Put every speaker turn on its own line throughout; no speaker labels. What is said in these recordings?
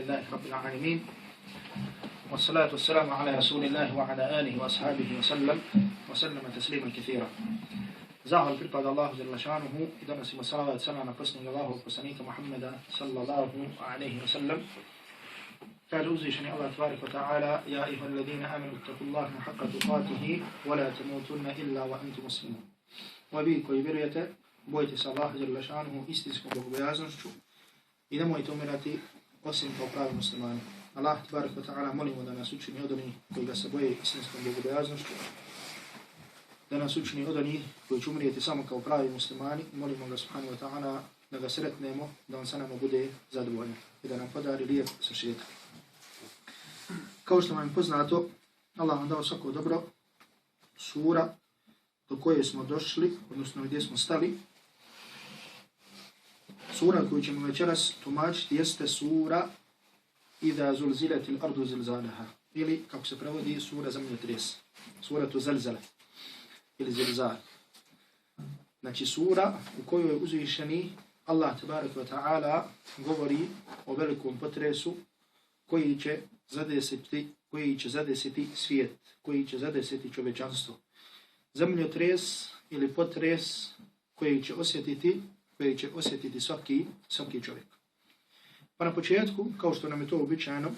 لله رب العالمين والصلاة والسلام على رسول الله وعلى آله وأصحابه وسلم تسليما كثيرا. Zahval pripada Allahu dželle šanuhu i donosimo salavat selam na posljednjeg Allahovog poslanika Muhammeda sallallahu alejhi ve sellem. Kaže uzvišeni Allah tebareke ve taala: Ja eyyuhalladhina amanu ittaqullaha haqqa tuqatih wa la tamutunna illa wa antum muslimun. O vi koji vjerujete, bojte se Allaha dželle šanuhu istinskom bogobojaznošću i nemojte umirati osim kao pravi muslimani. Allah tebareke ve taala molimo da nas učini od onih koji ga se boje istinskom bogobojaznošću, da nas učini od onih koji će umrijeti samo kao pravi muslimani. Molimo ga subhanahu wa ta'ala da ga sretnemo, da on sa nama bude zadovoljan i da nam podari lijep sažetak. Kao što vam je poznato, Allah vam dao svako dobro. Sura do koje smo došli, odnosno gdje smo stali, sura koju ćemo večeras tumačiti jeste sura Iza zulzilatil ardu zilzalaha, ili kako se prevodi sura zemljotres, suratu Zelzele ili Zilzal. Znači sura u kojoj je uzvišeni Allah tebareke ve taala govori o velikom potresu koji će zadesiti svijet, koji će zadesiti čovječanstvo. Zemljotres ili potres koji će osjetiti svaki čovjek. Pa na početku, kao što nam je to običajno,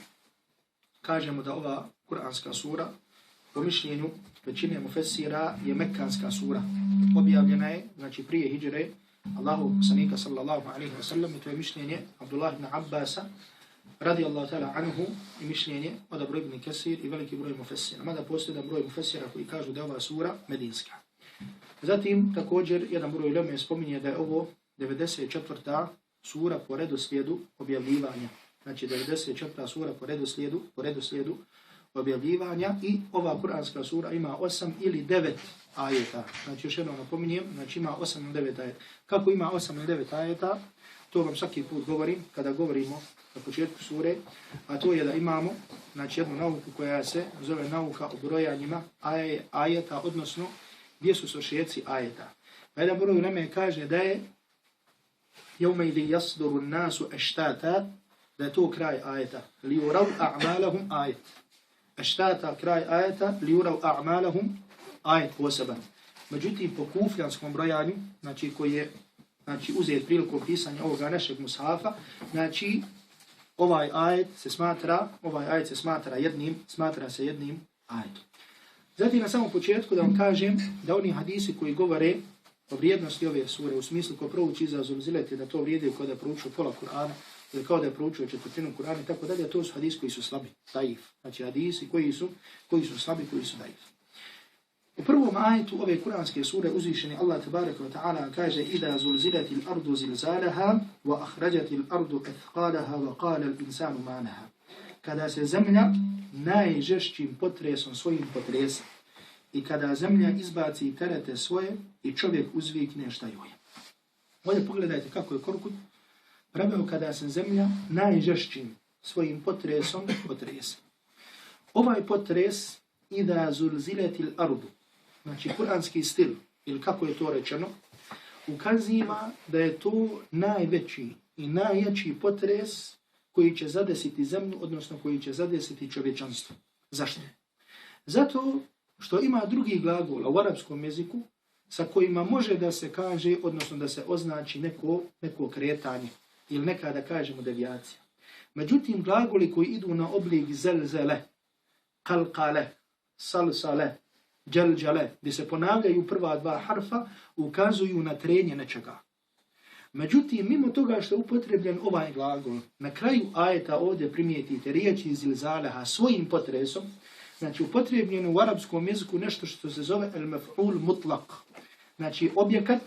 kažemo da ova kuranska sura po mišljenju većine mufessira je mekanska sura. Objavljena je, znači prije hidžre Allahu poslanika sallallahu alejhi ve sellem, i to je mišljenje Abdullah ibn Abbasa radijallahu ta'ala anhu i mišljenje od Ibn ibn Kesir i veliki broj mufessira. Mada postoji broj mufessira koji kažu da je ova sura medinska. Zatim također jedan broj uleme spominje da je ovo 94. sura po redoslijedu objavljivanja. Znači 94. sura po redoslijedu objavljivanja i ova kuranska sura ima 8 ili 9 ajeta. Znači još jednom napominjem, znači ima 8 ili 9 ajeta. Kako ima 8 ili 9 ajeta, to vam svaki put govorim kada govorimo na početku sure, a to je da imamo znači jednu nauku koja se zove nauka o brojanjima ajeta, odnosno gdje su sošeci ajeta. Pa jedan broj uleme kaže da je Yawmaidin yasduru an-nasu ashtata, da je to kraj ajeta. Li yuraw a'malahum ajet. Ashtata kraj ajeta, li yuraw a'malahum ajet poseban. Međutim, po kufljanskom brojanju, znači koji je uzet prilikom pisanja ovoga našeg mushafa, znači ovaj ajet se smatra jednim ajetom. Zatim na samom početku da vam kažem da oni hadisi koji govore o vrijednosti ove sure, u smislu ko prouči Iza zulzilati, da to vrijedi kao da je proučio pola Kur'ana ili kao da je proučio četvrtinu Kur'ana i tako dalje, to su hadisi koji su slabi, daif. Znači hadisi koji su slabi, koji su daif. U prvom ajetu ove kuranske sure uzvišeni Allah tebareke ve taala kaže: Iza zulzilatil ardu zilzalaha wa akhrajatil ardu athqalaha wa qala al insanu ma laha. Kada se zemlja najžešćim potresom svojim potresa i kada zemlja izbaci terete svoje i čovjek uzvikne šta joj. Ovdje pogledajte kako je Korkut preveo kada se zemlja najžešćim svojim potresom potresa. Ovaj potres Iza zulzilatil ardu, znači kuranski stil, ili kako je to rečeno, ukaziva da je to najveći i najjači potres koji će zadesiti zemlju, odnosno koji će zadesiti čovječanstvo. Zašto? Zato što ima drugi glagola u arapskom jeziku sa kojima može da se kaže, odnosno da se označi neko kretanje ili neka, da kažemo, devijacija. Međutim, glagoli koji idu na oblik zelzele, kalkale, salsale, dželđale, gdje se ponavljaju prva dva harfa, ukazuju na trenje nečega. Međutim, mimo toga što je upotrebljen ovaj glagol, na kraju ajeta ovdje primijetite riječi zilzalaha svojim potresom, znači upotrebljeno u arapskom jeziku nešto što se zove al-maf'ul mutlaq. Znači objekat,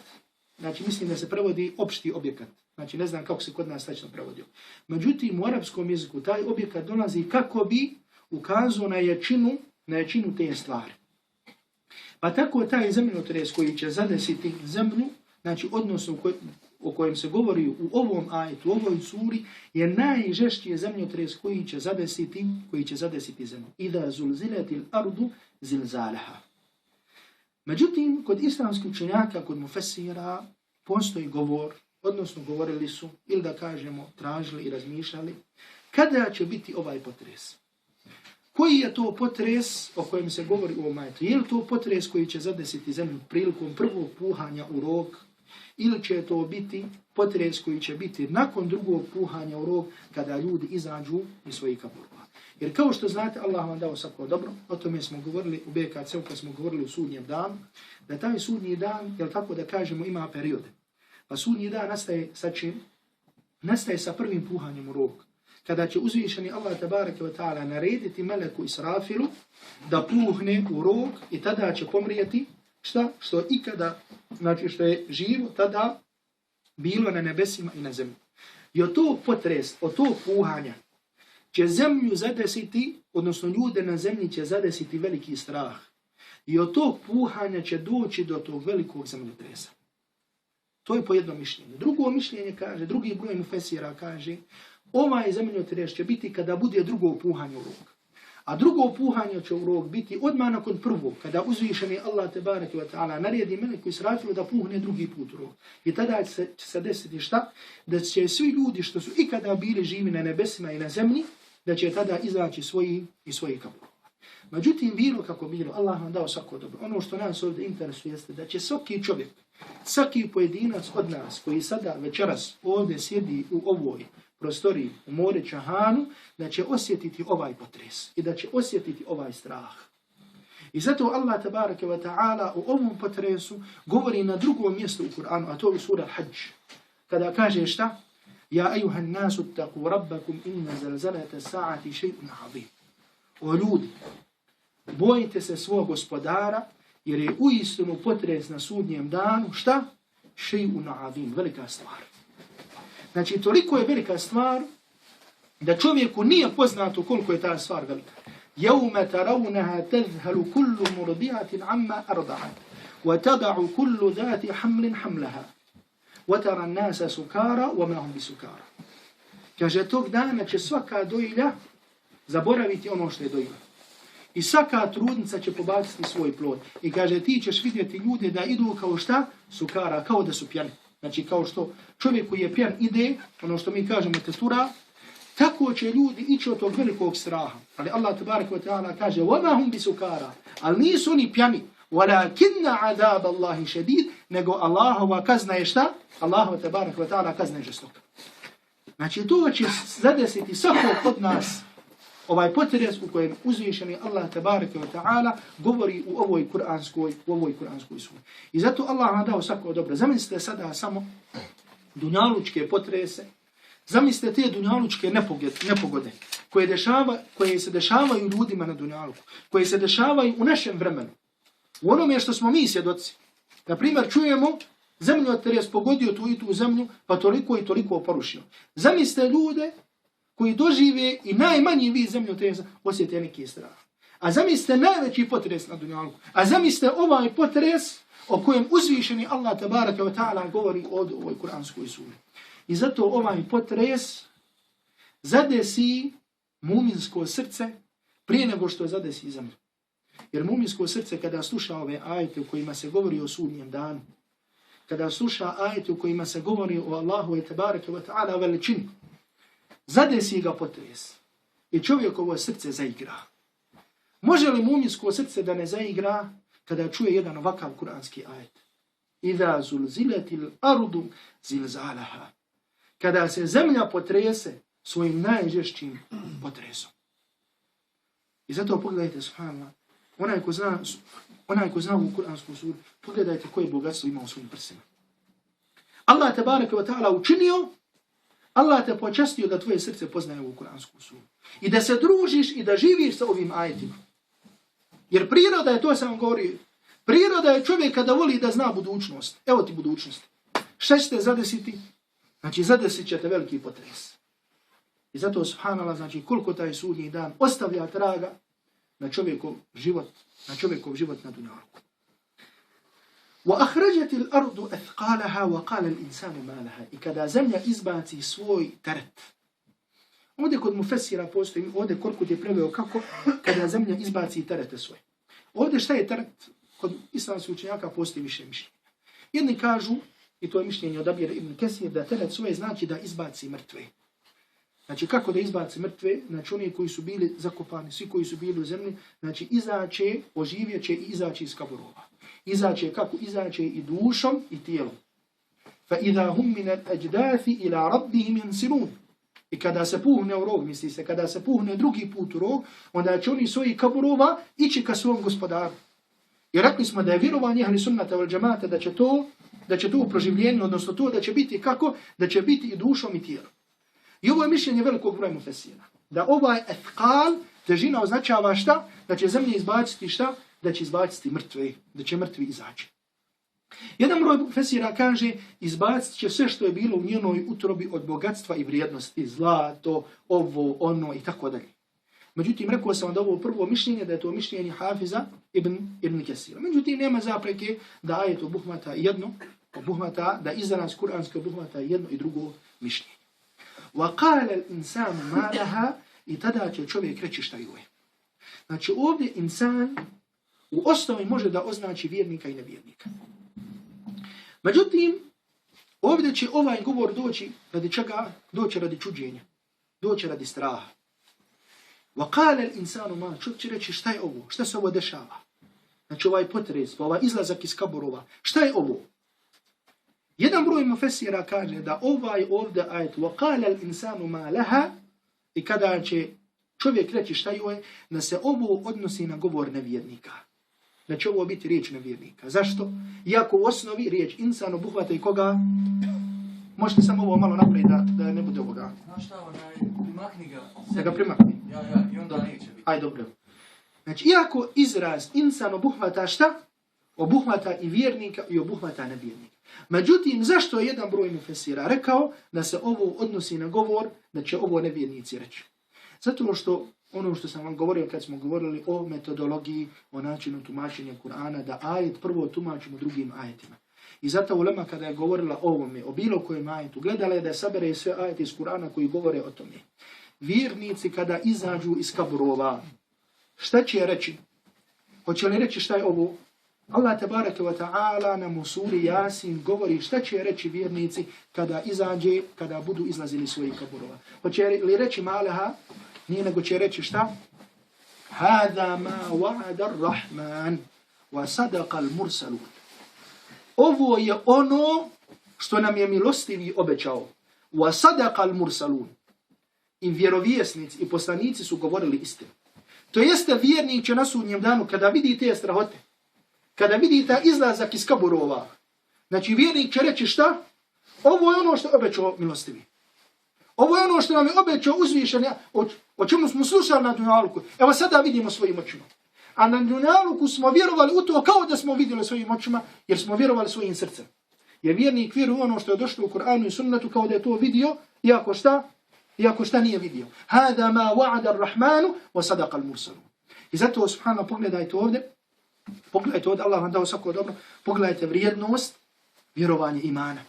znači mislim da se prevodi opšti objekat. Znači ne znam kako se kod nas tačno prevodio. Međutim, u arapskom jeziku taj objekat dolazi kako bi ukazao na jačinu te stvari. Pa tako taj zemljotres koji će zadesiti zemlju, znači odnosno o kojem se govori u ovom ajetu, u ovoj suri, je najžešći zemljotres koji će zadesiti zemlju. Iza zulzilatil ardu zilzalaha. Međutim, kod islamskih učenjaka, kod mufessira, postoji govor, odnosno govorili su, ili da kažemo tražili i razmišljali, Kada će biti ovaj potres? Koji je to potres o kojem se govori u ovom ajetu? Je li to potres koji će zadesiti zemlju prilikom prvog puhanja u rog? Ili će to biti potres koji će biti nakon drugog puhanja u rog kada ljudi izađu iz svojih kaburova? Jer kao što znate, Allah vam dao svako dobro, o tome smo govorili u BKC-u kad smo govorili u sudnjem danu, da taj sudnji dan, jel tako da kažemo, ima periode. Pa sudnji dan nastaje sa čim? Nastaje sa prvim puhanjem u rog. Kada će uzvišeni Allah tabaraka wa ta'ala narediti meleku Israfilu da puhne u rog i tada će pomrijeti šta? Što ikada, znači što je živo tada bilo na nebesima i na zemlji. I od tog potres, od tog puhanja će zemlju zadesiti, odnosno ljude na zemlji će zadesiti veliki strah. I od tog puhanja će doći do tog velikog zemljotresa. To je po jednom mišljenju. Drugo mišljenje kaže, drugi broj mufesira kaže, ovaj zemljotres će biti kada bude drugo puhanje u rog. A drugo puhanje će u rog biti odmah nakon prvog, kada uzvišeni Allah tebareke ve ta'ala naredi meleku Israfilu da puhne drugi put u rog. I tada će se desiti šta? Da će svi ljudi što su ikada bili živi na nebesima i na zemlji, da će tada izaći iz svojih kaburova. Međutim, bilo kako bilo, Allah vam dao svako dobro. Ono što nas ovdje interesuje jeste da će svaki čovjek, svaki pojedinac od nas koji sada večeras ovdje sjedi u ovoj prostoriji u More Čahanu, da će osjetiti ovaj potres i da će osjetiti ovaj strah. I zato Allah tabaraka wa ta'ala u ovom potresu govori na drugom mjestu u Kur'anu, a to je sura Hajj. Kada kaže šta? Ja ejuhan nasu taku rabbakum inna zalzalata sa'ati še'un azim. O ljudi, bojite se svog gospodara, jer je uistinu potres na sudnjem danu, šta? Še'un azim, velika stvar. Znači, toliko je velika stvar da čovjeku nije poznato koliko je ta stvar velika. Jevme taravneha tezhalu kullu murdijatin amma arda'at, wa tada'u kullu dhati hamlin hamlaha, wa tara nasa sukara, wa mahum bi sukara. Kaže, tog dana će svaka dojilja zaboraviti ono što je dojilja. I svaka trudnica će pobaciti svoj plod. I kaže, ti ćeš vidjeti ljude da idu kao šta? Sukara, kao da su pjani. Znači, kao što čovjek koji je pijan ide, ono što mi kažemo tetura, tako će ljudi ići od tog velikog straha. Ali Allah tabaraka wa ta'ala kaže, وَمَا هُمْ بِسُكَارَ. Ali nisu oni pjani. وَلَكِنَّ عَذَابَ اللَّهِ شَدِيد. Nego Allahova kazna je šta? Allahova tabaraka wa ta'ala kazna je žestoka. Znači, to će zadesiti svakog od nas. Ovaj potres u kojem uzvišeni Allah tabaraka wa ta'ala govori u ovoj kuranskoj suri. I zato Allah nam dao svako dobro. Zamislite sada samo dunjalučke potrese, zamislite te dunjalučke nepogode koje se dešavaju ljudima na dunjaluku, koje se dešavaju u našem vremenu. U onome što smo mi svjedoci. Na primjer, čujemo zemljotres pogodio tu i tu zemlju, pa toliko i toliko porušio. Zamislite ljude koji dožive i najmanji vid zemljotresa osjete neki strah. A zamislite najveći potres na dunjaluku. A zamislite ovaj potres o kojem uzvišeni Allah tabaraka wa ta'ala govori od ovoj kuranskoj suri. I zato ovaj potres zadesi muminsko srce prije nego što zadesi zemlju. Jer muminsko srce kada sluša ove ajete u kojima se govori o sudnjem danu, kada sluša ajete u kojima se govori o Allahu i tabaraka wa ta'ala veličini, zadesi ga potres i čovjekovo srce zaigra. Može li muminsko srce da ne zaigra kada čuje jedan ovakav kuranski ajet? Iza zulziletil ardu zilzalaha. Kada se zemlja potrese svojim najžešćim potresom. I zato pogledajte, subhanallah, onaj ko zna u kuransku suru, pogledajte koje bogatstvo ima u svojim prsima. Allah tabaraka wa ta'ala učinio, Allah te počastio da tvoje srce poznaje ovu kuransku suru. I da se družiš i da živiš sa ovim ajetima. Jer priroda je, to sam govorio, priroda je čovjek kada voli da zna budućnost. Evo ti budućnost. Šta ćete zadesiti? Znači zadesit ćete veliki potres. I zato, subhanallah, znači koliko taj sudnji dan ostavlja traga na čovjekov život na dunjaluku. وَأَخْرَجَتِ الْأَرْضُ أَثْقَالَهَا وَقَالَ الْإِنسَانُ مَا لَهَا. I kada zemlja izbaci svoj teret. Ovdje kod mufesira postoji, ovdje Korkut je preveo kako kada zemlja izbaci terete svoje. Ovdje šta je teret? Kod islamskih učenjaka postoji više mišljenja. Jedni kažu, i to je mišljenje od Abira ibn Kesir, da teret svoje znači da izbaci mrtve. Znači kako da izbaci mrtve, znači oni koji su bili zakopani, svi koji su bili u zemlji, znači izaće, oživjeće i izaće iz kaburova. Izaće kako? Izaće i dušom i tijelom. فَإِذَا هُمْ مِنَ الْأَجْدَاثِ إِلَىٰ رَبِّهِمْ يَنْسِلُونَ. I kada se puhne u rog, misli se, kada se puhne drugi put u rog, onda će oni svoji kaburova ići ka svom gospodaru. I rekli smo da je vjerovanje ahli sunnata wal džemata da će to u proživljenju, odnosno to da će biti kako? Da će biti i dušom i tijelom. I ovo je mišljenje velikog broja mufesira. Da ovaj ethqal, težina označava šta? Da će zemlje izbaciti šta? Da će izbaciti mrtve, da će mrtvi izaći. Jedan broj mufesira kaže izbacit će sve što je bilo u njenoj utrobi od bogatstva i vrijednosti, zlato, ovo, ono i tako dalje. Međutim, rekao sam da ovo prvo mišljenje, da je to mišljenje Hafiza ibn Kesira. Međutim, nema zapreke da ajet obuhvata jedno, da izraz kuranski obuhvata jedno i drugo mišljenje. وَقَالَ الْإِنسَانُ مَا لَهَا. I tada će čovjek reći šta joj. Znači ovdje insan u osnovi može da označi vjernika i nevjernika. Međutim, ovdje će ovaj govor doći radi čega? Doći radi čuđenja. Doći radi straha. وَقَالَ الْإِنسَانُ مَا. Čovjek će reći šta je ovo? Šta se ovo dešava? Znači ovaj potres, ovaj izlazak iz kaburova. Šta je ovo? Jedan broj mufesira kaže da ovaj ovdje ajet وَقَالَ الْإِنسَانُ مَا لَهَا i kada će čovjek reći šta joj, da se ovo odnosi na govor nevjernika. Da će ovo biti riječ nevjernika. Zašto? Iako u osnovi riječ insan obuhvata i koga? Možete samo ovo malo napraviti da ne bude ovoga.
Znaš šta, primakni ga.
Da ga primakni.
Ja, i onda neće biti.
Aj, dobro. Znači, iako izraz insan obuhvata šta? Obuhvata i vjernika i obuhvata nevjernika. Međutim, zašto je jedan broj mufesira rekao da se ovo odnosi na govor, da će ovo nevjernici reći? Zato što ono što sam vam govorio kad smo govorili o metodologiji, o načinu tumačenja Kur'ana, da ajet prvo tumačimo drugim ajetima. I zato ulema kada je govorila o ovome, o bilo kojem ajetu, gledala je da sabere sve ajete iz Kur'ana koji govore o tome. Vjernici kada izađu iz kaburova, šta će reći? Hoće li reći šta je ovo? Allah tebareke wa ta'ala nam u suri Jasin govori šta će reći vjernici kada budu izlazili svojih kaburova. Hoće li reći malaha? Nije nego će reći šta? Hada ma wa'ada ar-Rahman wa sadaqa al-mursalun. Ovo je ono što nam je milostivi obećao. Wa sadaqa al-mursalun. I vjerovjesnici i poslanici su govorili istinu. To jeste vjernik će na sudnjem danu kada vidi te strahote, kada vidi ta izlazak iz kaburova, znači vjernik će reći šta? Ovo je ono što je obećao milostivi. Ovo je ono što nam je obećao uzvišen, o čemu smo slušali na dunjaluku. Evo sada vidimo svojim očima. A na dunjaluku smo vjerovali u to kao da smo vidjeli svojim očima, jer smo vjerovali svojim srcem. Jer vjernik vjeruje ono što je došlo u Kur'anu i sunnetu kao da je to vidio, iako šta nije vidio. Hada ma wa'ada ar-Rahmanu wa sadaqa al-mursalun. I zato, subhano, pogledajte ovdje, Allah vam dao svako dobro, pogledajte vrijednost vjerovanja imana.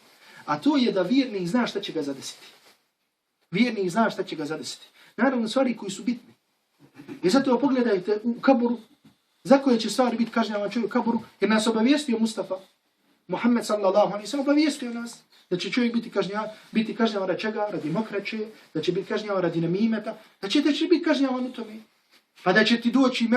A to je da vjernik zna šta će ga zadesiti. Vjernik zna šta će ga zadesiti. Naravno, stvari koji su bitni. I zato pogledajte u kaburu, za koje će stvari biti kažnjavan čovjek u kaburu, jer nas obavijestio Mustafa, Muhammed sallallahu alaihi sallam, obavijestio nas da će čovjek biti kažnjavan radi čega, radi mokraće, da će biti kažnjavan radi namimeta, da će biti kažnjavan u tome. Pa da će ti doći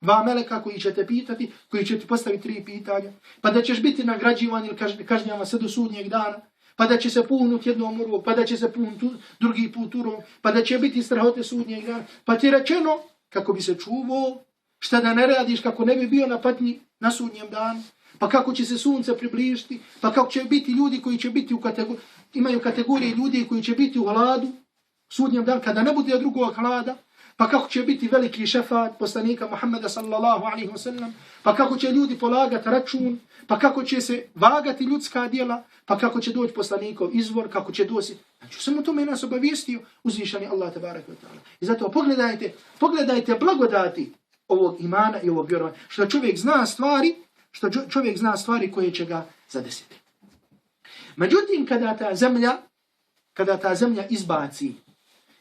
dva meleka koji će te pitati, koji će ti postaviti 3 pitanja, pa da ćeš biti nagrađivan ili kažnjavan sve do sudnjeg dana, pa da će se puhnuti jednom urvom, pa da će se puhnuti drugi put urvom, pa da će biti strahote sudnjeg dana, pa ti rečeno kako bi se čuvao, šta da ne radiš kako ne bi bio na patnji na sudnjem danu, pa kako će se sunce približiti, pa kako će biti ljudi koji će biti imaju kategorije ljudi koji će biti u hladu, sudnjem danu kada ne bude drugog hlada, pa kako će biti veliki šefat poslanika Muhammeda sallallahu alaihi wa sallam, pa kako će ljudi polagati račun, pa kako će se vagati ljudska djela, pa kako će doći poslanikov izvor, kako će doći. Znači, samo tome nas obavijestio uzvišeni Allah tabaraka wa ta'ala. I zato pogledajte blagodati ovog imana i ovog vjerovanja, što čovjek zna stvari koje će ga zadesiti. Međutim, kada ta zemlja izbaci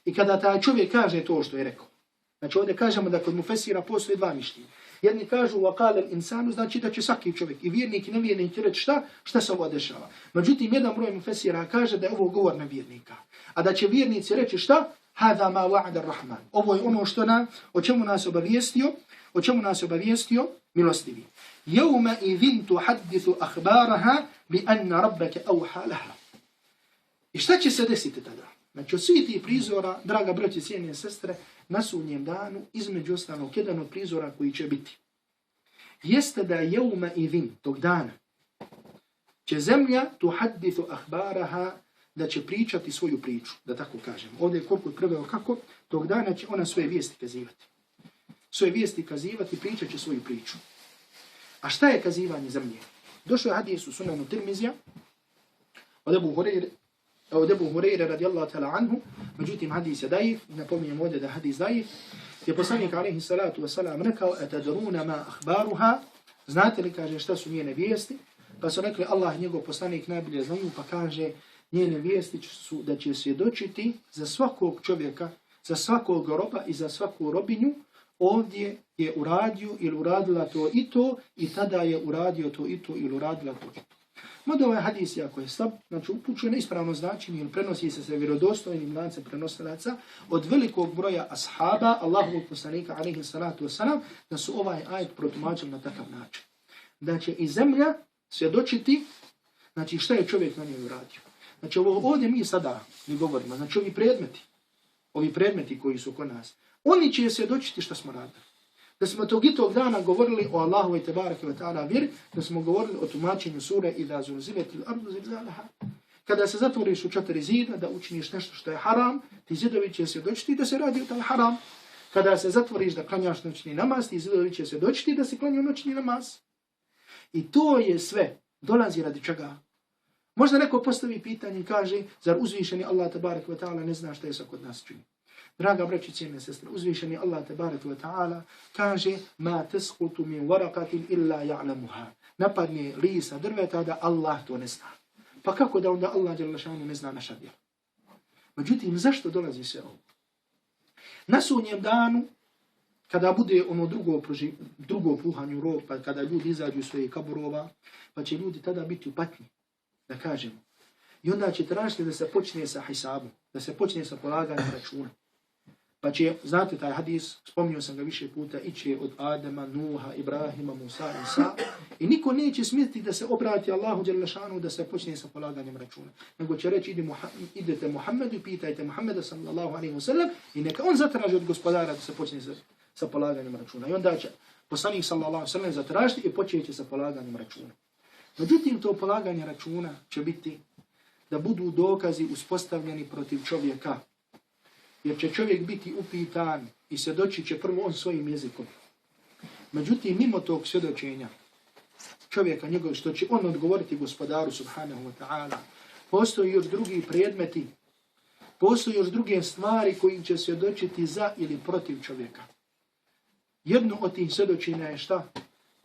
i kada taj čovjek kaže to što je rekao, znači ovdje kažemo da kod mufesira postoje 2 mišljenja. Jedni kažu وَقَالَ الْإِنسَانُ, znači da će svaki čovjek, i vjernik i nevjernik, reći šta se ovo dešava. Međutim, jedan broj mufesira kaže da je ovo govor nevjernika. A da će vjernici reći šta? هَذَا مَا وَعَدَ الرَّحْمَنِ. Ovo je ono o čemu nas obavijestio milostivi. يَوْمَئِذٍ تُحَدِّثُ أَخْبَارَهَا بِأَنَّ رَبَّكَ أَوْحَى لَهَا. I šta će se desiti tada? Znači, od svih tih prizora, draga braći, cijene sestre, na sudnjem danu, između ostalog, jedan od prizora koji će biti, jeste da يَوْمَئِذٍ, tog dana, će zemlja tuhaddithu ahbaraha, da će pričati svoju priču, da tako kažem. Ovdje je koliko je preveo kako, tog dana će ona svoje vijesti kazivati. Svoje vijesti kazivati, pričat će svoju priču. A šta je kazivanje zemlje? Došlo je hadis u Sunanu Tirmizija, od Ebu Hureyre radijallahu ta'ala anhu, međutim hadis je daif, napominjem ovdje da hadis daif, je poslanik alaihi salatu wasalam rekao, etadruna ma ahbaruha, znate li, kaže, šta su njene vijesti? Pa su rekli, Allah, njegov poslanik najbolje znaju, pa kaže, njene vijesti su da će svjedočiti za svakog čovjeka, za svakog roba i za svaku robinju, ovdje je uradio ili uradila to i tada je uradio to i to ili uradila to i to. Mada ovaj hadis jako je slab, znači upućuje na ispravno značenje ili prenosi se sa vjerodostojnim lancem prenosilaca od velikog broja ashaba, Allahovog poslanika, alaihi salatu wasalam, da su ovaj ajet protumačili na takav način. Da će i zemlja svjedočiti, znači šta je čovjek na njoj uradio. Znači ovdje mi sada ne govorimo, znači ovi predmeti koji su kod nas, oni će svjedočiti šta smo radili. Da smo tog i tog dana govorili o Allahu i tebareke ve ta'ala vjeri, da smo govorili o tumačenju sure Idha zulzilatil ardu zilzalaha. Kada se zatvoriš u 4 zida da učiniš nešto što je haram, ti zidovi će svjedočiti da se radi o taj haram. Kada se zatvoriš da klanjaš noćni namaz, ti zidovi će svjedočiti da se klanja noćni namaz. I to je sve. Dolazi radi čega? Možda neko postavi pitanje i kaže, zar uzvišeni Allah tebareke ve ta'ala ne zna šta je sa kod nas čini? Draga braći, cijene sestre, uzvišeni Allah tebareke ve ta'ala kaže ma tasqutu min waraqatin illa ya'lamuha. Napadne lista drveta da Allah to ne zna. Pa kako da onda Allah dželle šanu ne zna naša djela? Međutim, zašto dolazi se ovo? Na sudnjem danu, kada bude ono drugo puhanje u rog, pa kada ljudi izađu iz svojih kaburova, pa će ljudi tada biti u patnji, da kažemo. I onda će tražiti da se počne sa hisabom, da se počne sa polaganjem računa. Pa će, znate taj hadis, spominjao sam ga više puta, iće od Adama, Nuha, Ibrahima, Musa, Isa, i niko neće smjeti da se obrati Allahu dželle šanu da se počne sa polaganjem računa. Nego će reći, idete Muhammedu i pitajte Muhammeda sallallahu alaihi wa sallam i neka on zatraži od gospodara da se počne sa polaganjem računa. I onda će poslanik sallallahu alaihi wa sallam zatražiti i počeće sa polaganjem računa. Međutim, to polaganje računa će biti da budu dokazi uspostavljeni protiv čovjeka. Jer će čovjek biti upitan i svjedočit će prvo on svojim jezikom. Međutim, mimo tog svjedočenja čovjeka njegov, što će on odgovoriti gospodaru subhanahu wa ta'ala, postoji još drugi predmeti, postoji još druge stvari koji će svjedočiti za ili protiv čovjeka. Jedno od tih svjedočenja je šta?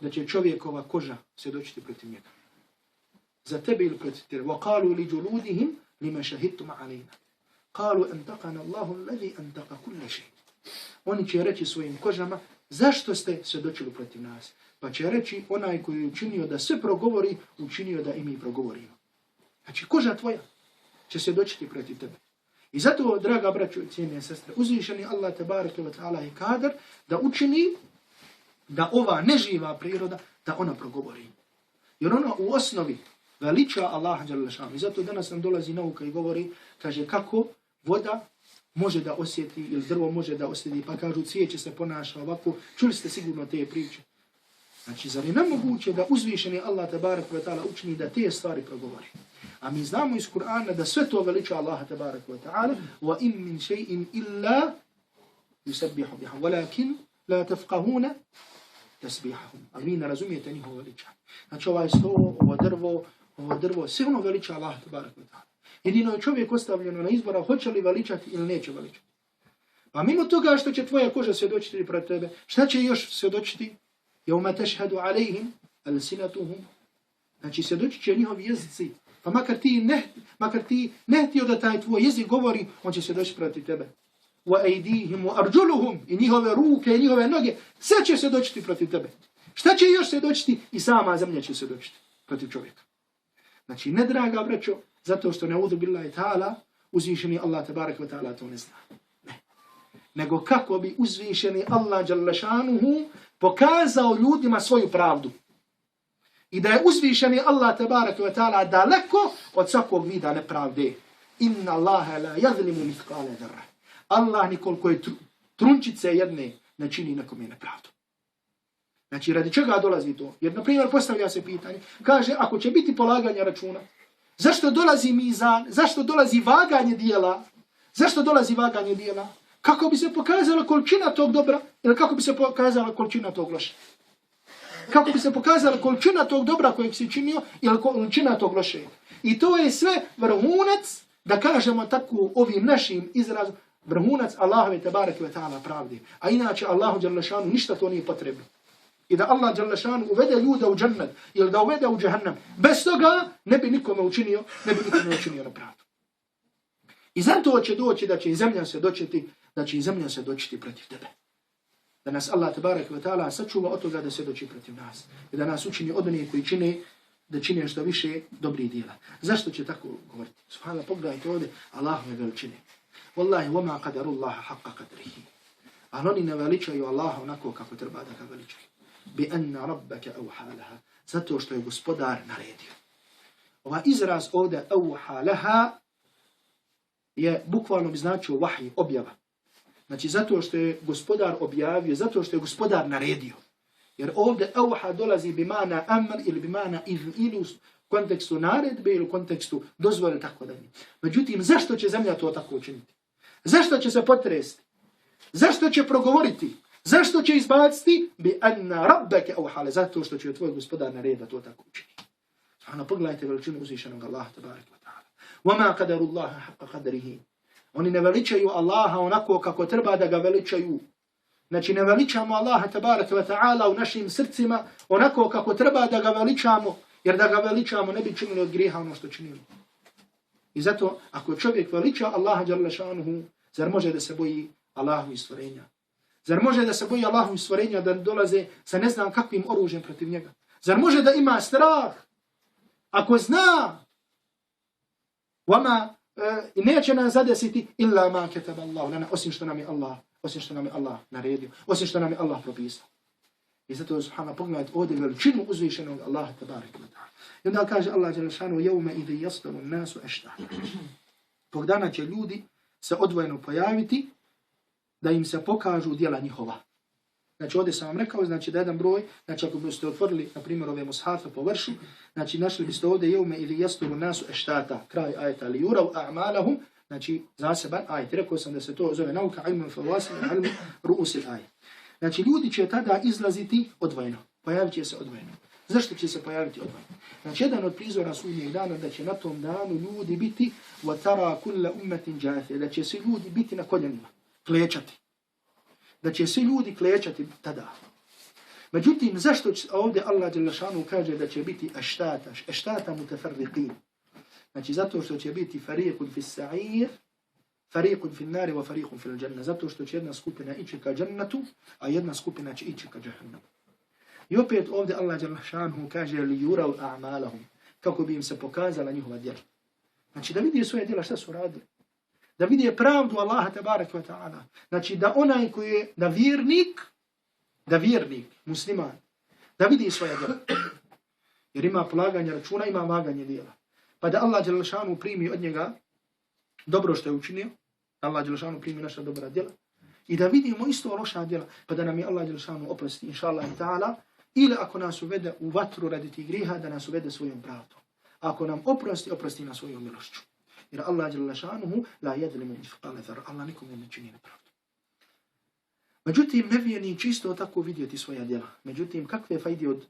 Da će čovjekova koža svjedočiti protiv njega. Za tebe ili protiv tebe. وَقَالُوا لِجُلُودِهِمْ لِمَا شَهِدْتُمْ عَلَيْنَا قَالُوا أَنْتَقَنَا اللَّهُ الَّذِي أَنْتَقَ كُلَّ شَيْءٍ. Oni će reći svojim kožama, zašto ste svjedočili protiv nas? Pa će reći, onaj koji je učinio da sve progovori, učinio da i mi progovorimo. Znači, koža tvoja će svjedočiti protiv tebe. I zato, draga braćo i cijene sestre, uzvišeni Allah tebareke ve ta'ala je kadar da učini da ova neživa priroda, da ona progovori. Jer ona u osnovi veliča Allaha dželle šanu. I zato danas nam dolazi nauka i govori, kaže kako voda može da osjeti ili drvo može da osjeti, pa kažu cvijeće se ponaša ovako. Čuli ste sigurno te priče. Znači, zar je nemoguće da uzvišeni Allah tebareke ve ta'ala učini da te stvari progovori? A mi znamo iz Kur'ana da sve to veliča Allaha tebareke ve ta'ala, wa in min shay'in illa yusabbihu biha, walakin la tafqahuna tasbihahum. Ali vi ne razumijete njihovo veličanje. Znači, ovaj sto, ovo drvo, sve ono veliča Allaha tebareke ve ta'ala. Jedino je čovjek ostavljeno na izbora hoće li veličati ili neće veličati. Pa mimo toga što će tvoja koža svjedočiti pred tebe, šta će još svjedočiti? Yawma tashhadu alayhim alsinatuhum. Znači, svjedočit će njihovi jezici. Pa makar ti ne htio da taj tvoj jezik govori, on će svjedočiti protiv tebe. wa aydihim wa arjuluhum, i njihove ruke i njihove noge, sve će se dočiti protiv tebe. Šta će još se dočiti? I sama zemlja će se dočiti protiv čovjeka. Znači, ne draga braćo, zato što ne'udhu billahi ta'ala, uzvišeni Allah tabarak wa ta'ala to ne zna. Ne. Nego kako bi uzvišeni Allah dželle šanuhu pokazao ljudima svoju pravdu. I da je uzvišeni Allah tabarak wa ta'ala daleko od svakog vida nepravde. Inna Allaha la yadhlimu mithqala dharra. Allah nikoliko je trunčice jedne ne čini nekome nepravdu. Znači, radi čega dolazi to? Jer, na primjer, postavlja se pitanje, kaže, ako će biti polaganje računa, zašto dolazi mizan, zašto dolazi vaganje dijela? Zašto dolazi vaganje dijela? Kako bi se pokazala količina tog dobra ili kako bi se pokazala količina tog loša? Kako bi se pokazala količina tog dobra kojeg si činio ili količina tog lošeg? I to je sve vrhunac, da kažemo tako ovim našim izrazom, vrhunac Allahove tebareke ve ta'ala pravde. A inače Allahu dželle šanu ništa to nije potrebno. I da Allah dželle šanu uvede ljude u džennet ili da uvede u džehennam. Bez toga ne bi nikome učinio nepravdu. I zato će doći da će i zemlja se dočiti, da će i zemlja se dočiti protiv tebe. Da nas Allah tebareke ve ta'ala sačuva od toga da se doči protiv nas. I da nas učini od onih koji čine što više dobrih djela. Zašto će tako govoriti? Subhanallah, pogledajte ovdje Allahove veličine. Wallahi, wama qadarullaha haqqa qadrihi. Ali oni ne veličaju Allaha onako kako treba da ga veličaju. Bi anna rabbaka awha laha. Zato što je gospodar naredio. Ova izraz ovdje awha laha je bukvalno bi značio vahij, objava. Znači zato što je gospodar objavio, zato što je gospodar naredio. Jer ovdje awha dolazi bi mana amr ili bi mana ili u kontekstu naredbe ili u kontekstu dozvole tako dalje. Međutim, zašto će zemlja to tako učiniti? Zašto će se potresti? Zašto će progovoriti? Zašto će izbaciti? Bi anna rabbaka awha, zato što će tvoj gospodar naredio to tako učiniti. Ono, pogledajte veličinu uzvišenog Allaha tabaraka wa ta'ala. Wama qadarullaha haqqa qadrihi. Oni ne veličaju Allaha onako kako treba da ga veličaju. Znači ne veličamo Allaha tabaraka wa ta'ala u našim srcima onako kako treba da ga veličamo, jer da ga veličamo ne bi činili od grijeha ono što činimo. I zato ako čovjek veliča Allaha dželle šanuhu, zar može da se boji Allahovih stvorenja? Zar može da se boji Allahovih stvorenja da dolaze sa ne znam kakvim oružjem protiv njega? Zar može da ima strah? Ako zna, i neće nas zadesiti illa ma kataba Allah lana, osim što nam je Allah naredio, osim što nam je Allah propisao. I zato subhana pogledajte ovdje veličinu uzvišenog Allaha tabaraka wa ta'ala. I onda kaže Allah dželle šanuhu yawma idhi yasdaru an-nasu ashtata. Tog dana će ljudi se odvojeno pojaviti da im se pokažu djela njihova. Znači ovdje sam vam rekao, znači da jedan broj, znači ako biste otvorili, na primjer, ove mushafe po vršu, znači našli biste ovdje jevme ili yasdaru an-nasu ashtata, kraj ajeta li yuraw a'malahum, znači zaseban ajet. Rekao sam da se to zove nauka ilmu fawasil ilmu ru'usil ajet. Znači ljudi će tada izlaziti odvojeno, pojavit će se odvojeno. Zašto će se pojaviti odvojeno? Znači jedan od prizora sudnjeg dana da će na tom danu ljudi biti وَتَرَا كُلَّ أُمَّةٍ جَاثِيَ, da će svi ljudi biti na koljenima, klečati. Da će svi ljudi klečati tada. Međutim, zašto ovdje Allah dželle šanuhu kaže da će biti aštata mutafarriqin? Znači zato što će biti fariqun fi sa'ir, fariqun fi nari wa fariqun fi al-janna. Zato što će jedna skupina ići ka džennetu, a jedna skupina će ići ka džehennamu. I opet ovdje Allah dželle šanuhu kaže li yuraw a'malahum, kako bi im se pokazala njihova djela. Znači da vidi svoje djela šta su radili. Da vidi pravdu Allaha tabaraka wa ta'ala. Znači da onaj koji je da vjernik, musliman, da vidi svoje djela. Jer ima polaganje računa, ima vaganje djela. Pa da Allah dželle šanuhu primi od njega dobro što je učinio, Allah dželle šanuhu primi naša dobra djela. I da vidimo isto loša djela, pa da nam je Allah dželle šanuhu oprosti, inšallah ta'ala, ili ako nas uvede u vatru radi tih griha, da nas uvede svojom pravdom. Ako nam oprosti na svojom milošću. Jer Allah dželle šanuhu la yadlimu mithqala dharra. Allah nikome ne čini nepravdu. Međutim, nevjernik čisto tako vidjeti svoja djela. Međutim, kakve fajde od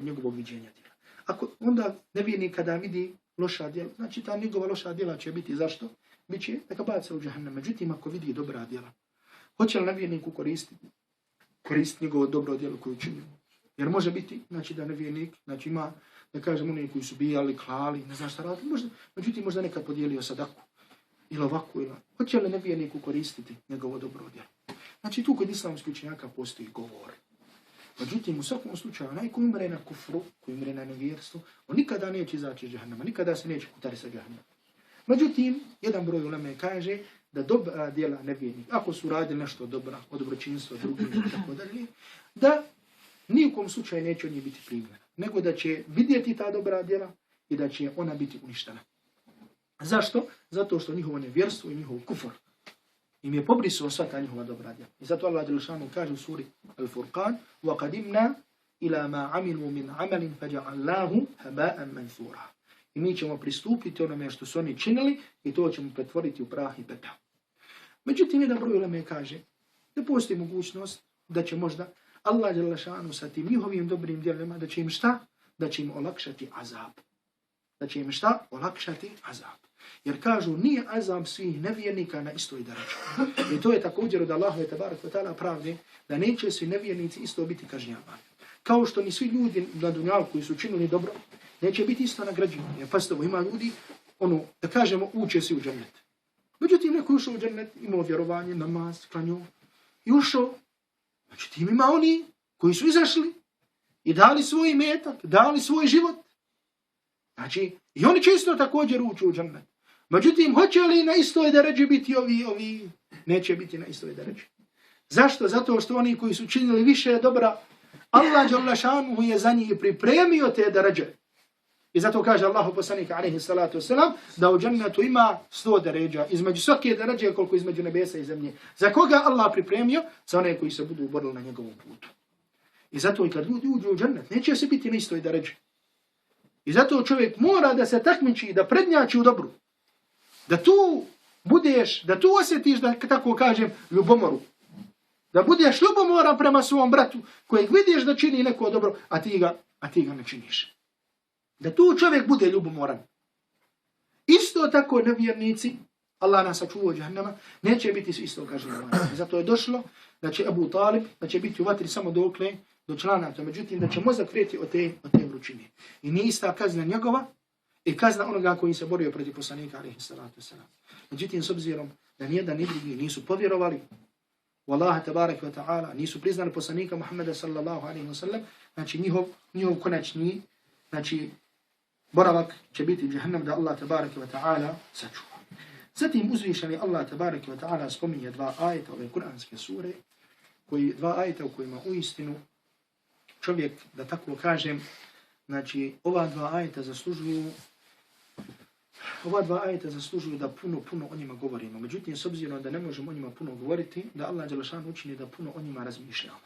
njegovog viđenja djela? Ako onda nevjernik kada vidi loša djela, znači ta njegova loša djela će biti zašto? Biće neka baca u džehennem. Međutim, ako vidi dobra djela, hoće li nevjerniku koristiti njegovo dobro djelo koju čini? Jer može biti, znači da nevjernik, znači ima, da kažem, oni koji su bijali, klali, ne znam šta radili, međutim možda nekad podijelio sadaku. ili ovako ili hoće li nevjerniku koristiti njegovo dobro djelo. Znači tu kod islamskih učenjaka postoji govor. Međutim, u svakom slučaju, onaj koji umre na kufru, koji umre na nevjerstvu, on nikada neće izaći iz džahannama, nikada se neće kutari sa džahannama. Međutim, jedan broj uleme kaže da dobra djela nevjernik, ako su radili nešto dobra, od dobročinstva drugim i tako dalje, da nijekom slučaju neće od njih biti primljena, nego da će vidjeti ta dobra djela i da će ona biti uništena. Zašto? Zato što njihovo nevjerstvo i njihov kufr im je pobrisao sva ta njihova dobra djela. I zato Allah dželešanu kaže u suri Al-Furqan وَقَدِمْنَا إِلَى مَا عَمِلُوا مِنْ عَمَلٍ فَجَعَلْنَاهُ هَبَاءً مَنْثُورًا. I mi ćemo pristupiti onome što su oni činili i to ćemo pretvoriti u prah i pepeo. Međutim, jedan broj uleme kaže da postoji mogućnost da će možda Allah dželešanu sa tim njihovim dobrim djelima, da će im šta? Da će im olakšati azab. Da će im šta? Olakšati azab. Jer kažu, nije azab svih nevjernika na istoj deređi. I to je također od Allaha tebareke ve taala pravde, da neće svi nevjernici isto biti kažnjavani. Kao što ni svi ljudi na dunjalu koji su činili dobro, neće biti isto nagrađivani. Jer pazite, ima ljudi, da kažemo, uče si u džennet. Međutim, neko je ušao u džennet, imao vjerovanje, namaz, klanju i ušao. Međutim, ima oni koji su izašli i dali svoj imetak, dali svoj život. Znači, i oni će isto također ući u džennet. Međutim, hoće li na istoj deređi biti ovi? Neće biti na istoj deređi. Zašto? Zato što oni koji su činili više dobra, Allah dželešanu je za njih pripremio te deređe. I zato kaže Allahu poslanik alejhi salatu vesselam da u džennetu ima 100 deređa, između svake deređe koliko između nebesa i zemlje. Za koga Allah pripremio? Za one koji se budu borili na njegovom putu. I zato i kad ljudi uđu u džennet, neće se biti na istoj deređi. I zato čovjek mora da se takmiči, da prednjači u dobru. Da tu budeš, da tu osjetiš, da tako kažem, ljubomoru. Da budeš ljubomoran prema svom bratu kojeg vidiš da čini neko dobro, a ti ga ne činiš. Da tu čovjek bude ljubomoran. Isto tako nevjernici, Allah nas sačuvao od džahannama, neće biti svi isto kažnjavani. Zato je došlo da će Abu Talib, da će biti u vatri samo dokle, do članata, međutim da će mozak kreti od te vrućine. I nije ista kazna njegova i kazna onoga koji se borio protiv poslanika alejhi salatu vesselam. Međutim, s obzirom da nijedan ni drugi nisu povjerovali u Allaha tebareke ve taala, nisu priznali poslanika Muhameda sallallahu alejhi ve sellem, znači njihov konačni, znači boravak će biti džehennem, da Allah tebareke ve taala sačuva. Zatim uzvišeni Allah tebareke ve taala spominje dva ajeta ove kuranske sure, dva ajeta u kojima uistinu čovjek, da tako kažem, znači ova dva ajeta zaslužuju da puno o njima govorimo. Međutim, s obzirom da ne možemo o njima puno govoriti, da Allah dželešanu učini da puno o njima razmišljamo.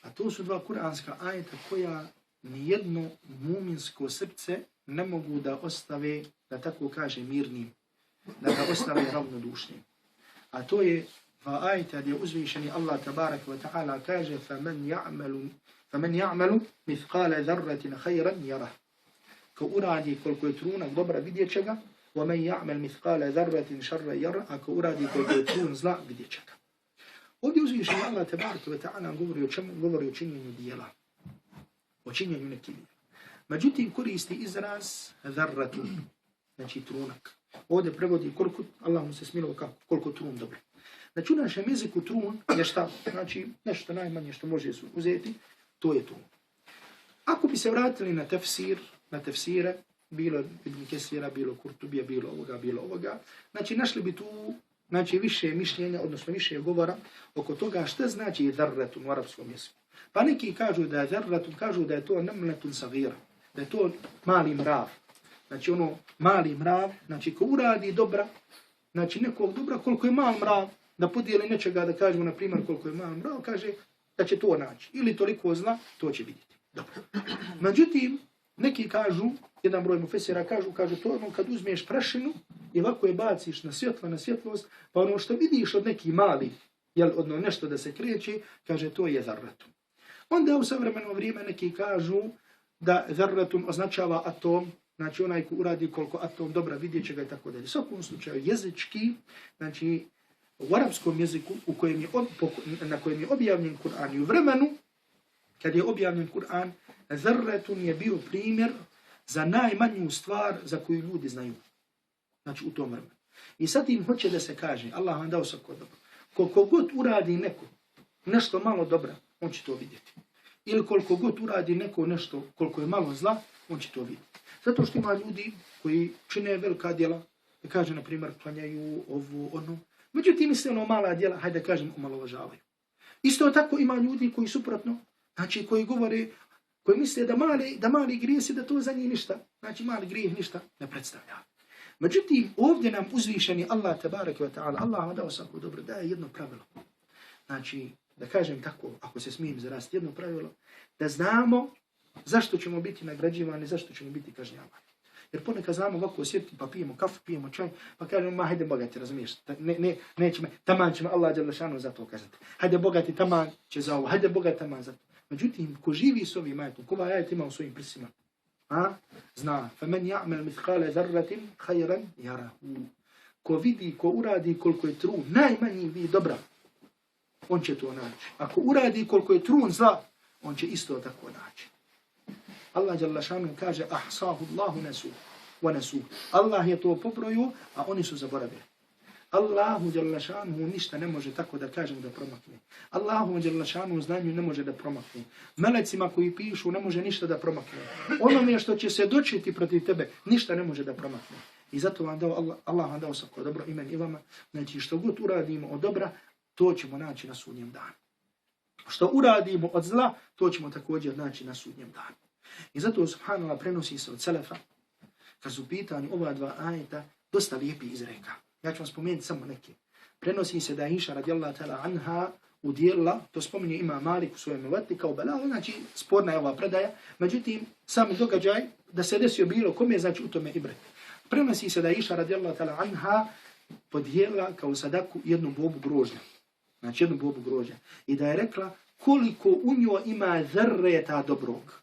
A to su dva kuranska ajeta koja nijedno muminsko srce ne mogu da ostave, da tako kažem, mirnim, da ga ostave ravnodušnim. A to je dva ajeta gdje uzvišeni Allah tabaraka wa ta'ala kaže فَمَنْ يَعْمَلُ مِثْقَالَ ذَرَّةٍ خَيْرًا يَرَهُ. Ko uradi koliko je trunak dobra, vidjet će ga. وَمَنْ يَعْمَلْ مِثْقَالَ ذَرَّةٍ شَرًّا يَرَهُ. A ko uradi koliko je trun zla, vidjet će ga. Ovdje uzvišeni Allah tabaraka wa ta'ala govori o čemu? Govori o činjenju dijela. O činjenju nekih dijela. Međutim, koristi izraz ذَرَّةٌ, znači trunak. Ovdje prevodi koliko, Allah mu se smilo kako, koliko trun dobro. Znači u našem jeziku trun je šta? Znači nešto najmanje što može uzeti, to je trun. Ako bi se vratili na tefsire, bilo Ibn Kesira, bilo Kurtubija, bilo ovoga, znači našli bi tu više mišljenja, odnosno više govora oko toga šta znači zarratun u arapskom jeziku. Pa neki kažu da je zarratun, kažu da je to namletun sagira, da je to mali mrav. Znači mali mrav, znači ko uradi dobra, znači nekog dobra, koliko je mal mrav, da podijeli nečega, da kažemo, na primjer, koliko je mal mrav, kaže da će to naći. Ili toliko zla, to će vidjeti. Dobro. Međutim, neki kažu, jedan broj mufesira kažu to ono kad uzmeš prašinu i ovako je baciš na svjetlost, pa ono što vidiš od neki mali, nešto da se kreće, kaže to je zarratun. Onda u savremeno vrijeme neki kažu da zarratun označava atom, znači onaj ko uradi koliko atom dobra vidjet će ga i tako dalje. U svakom slučaju jezički, znači u arapskom jeziku na kojem je objavljen Kur'an i u vremenu kad je objavljen Kur'an, zarratun je bio primjer za najmanju stvar za koju ljudi znaju. Znači u tom vremenu. I sad im hoće da se kaže, Allah vam dao svako dobro. Koliko god uradi neko nešto malo dobra, on će to vidjeti. Ili koliko god uradi neko nešto, koliko je malo zla, on će to vidjeti. Zato što ima ljudi koji čine velika djela, da kaže, na primjer, klanjaju ovo, ono. Međutim, misle ono mala djela, hajde da kažem, omalovažavaju. Isto tako ima ljudi koji suprotno, znači koji govore, koji misle da mali grijesi, da to za njih ništa, znači mali grijeh ništa ne predstavlja. Međutim, ovdje nam uzvišeni Allah, tabaraka wa ta'ala, Allah vam dao svako dobro, daje jedno pravilo. Znači, da kažem tako, ako se smijem zaraziti, jedno pravilo, da znamo zašto ćemo biti nagrađivani, zašto ćemo biti kažnjavani. Jer ponekad znamo ovako osjetiti, pa pijemo kafu, pijemo čaj, pa kažemo, ma hajde bogati, razumiješ, neće me, taman će me Allah dželešanu za to kazati. Hajde bogati, taman će za ovo, hajde bogati, taman za to. Međutim, ko živi s ovim ajetom, ko ovaj ajet ima u svojim prsima, zna, فَمَنْ يَعْمَلْ مِثْقَالَ ذَرَّةٍ خَيْرًا يَرَهُ. Ko vidi, ko uradi koliko je trun, najmanji vid dobra, on će to naći. Ako uradi koliko je trun zla, on će isto tako naći. Allah dželle kaže ahsahu Allahu nasu. Allah je to pobrojio, a oni su zaboravili. Allahu dželle šanuhu ništa ne može tako da kažem da promakne. Allahu dželle šanuhu znanju ne može da promakne. Melecima koji pišu ne može ništa da promakne. Onome što će se dočiti protiv tebe ništa ne može da promakne. I zato vam dao Allah vam dao svako dobro i meni i vama. Znači što god uradimo od dobra, to ćemo naći na sudnjem danu. Što uradimo od zla, to ćemo također naći na sudnjem danu. I zato subhanallah prenosi se od selefa, kad su pitanju ova dva ajeta, dosta lijepi izreka. Ja ću vam spomenuti samo neke. Prenosi se da Iša radijallahu ta'ala anha udjelila, to spominje ima Malik u svojem uvati kao belavu, znači sporna je ova predaja, međutim sami događaj da se desio bilo kome, znači u tome ibret. Prenosi se da Iša radijallahu ta'ala anha podijelila kao sadaku jednu bobu grožnja. Znači jednu bobu grožnja. I da je rekla koliko u njoj ima zrreta dobrog.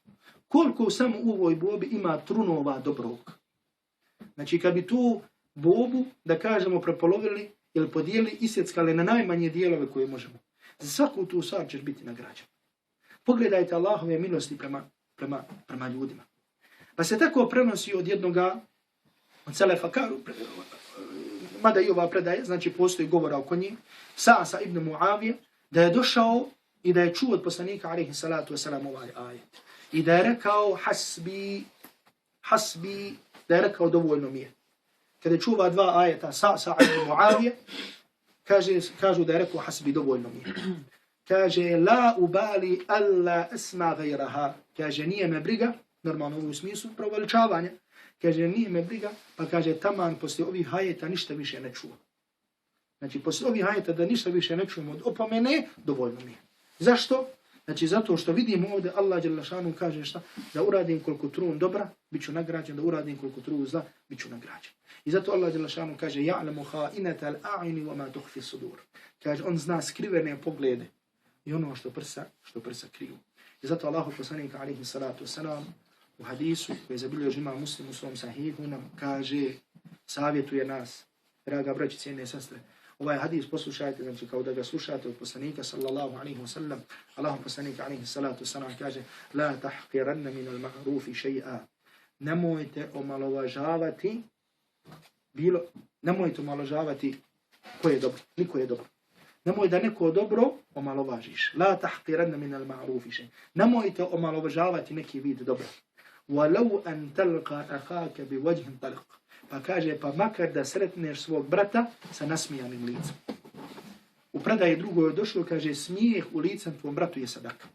Koliko samo u ovoj bobi ima trunova dobrog. Znači kad bi tu bobu, da kažemo, prepolovili ili podijeli, isjeckali na najmanje dijelove koje možemo. Za svaku tu stvar ćeš biti nagrađen. Pogledajte Allahove milosti prema ljudima. Pa se tako prenosi od jednoga, od selefa, mada i ova predaje, znači postoji govora oko njih, Sa'sa ibn Mu'avije, da je došao i da je čuo od poslanika, alaihi salatu wasalam, ovaj ajet. I da je rekao hasbi, da je rekao dovoljno mi je. Kada je čuva dva ajeta, Sa'sa ibn Mu'avije, kažu da je rekao hasbi, dovoljno mi je. Kaže, la ubali alla esma gajraha. Kaže, nije me briga, normalno u smislu proveličavanja. Kaže, nije me briga, pa kaže, taman poslije ovih ajeta ništa više ne čuo. Znači, poslije ovih ajeta da ništa više ne čujemo od opomene, dovoljno mi je. Zašto? Znači, zato što vidimo ovdje Allah dželle šanu kaže šta? Da uradim koliko trun dobra, bit ću nagrađen, da uradim koliko trun zla, bit ću nagrađen. I zato Allah dželle šanu kaže, ja'lamu kha'inata al-a'yuni wa ma tukhfi sudur. Kaže, on zna skrivene poglede i ono što prsa kriju. I zato Allahu poslanik alejhi salatu vesselam u hadisu koji zabilježi ima Muslim u svom sahihu nam kaže, savjetuje nas, draga braći, cijene sestre, ovaj hadis poslušajte, znači kao da ga slušate od poslanika sallallahu alaihi wa sallam, Allahu poslanika alaihi salatu wasalam kaže, la tahqiranna min al-ma'rufi shay'a. Nemojte omalovažavati ko je dobro, niko je dobro. Nemoj da neko dobro omalovažiš. La tahqiranna min al-ma'rufi shay'a. Nemojte omalovažavati neki vid dobra. Walau an talqa akhaka bi wajhin talq. Pa kaže, pa makar da sretneš svog brata sa nasmijanim licem. U predaji drugoj došlo, kaže, smijeh u licem tvom bratu je sadaka.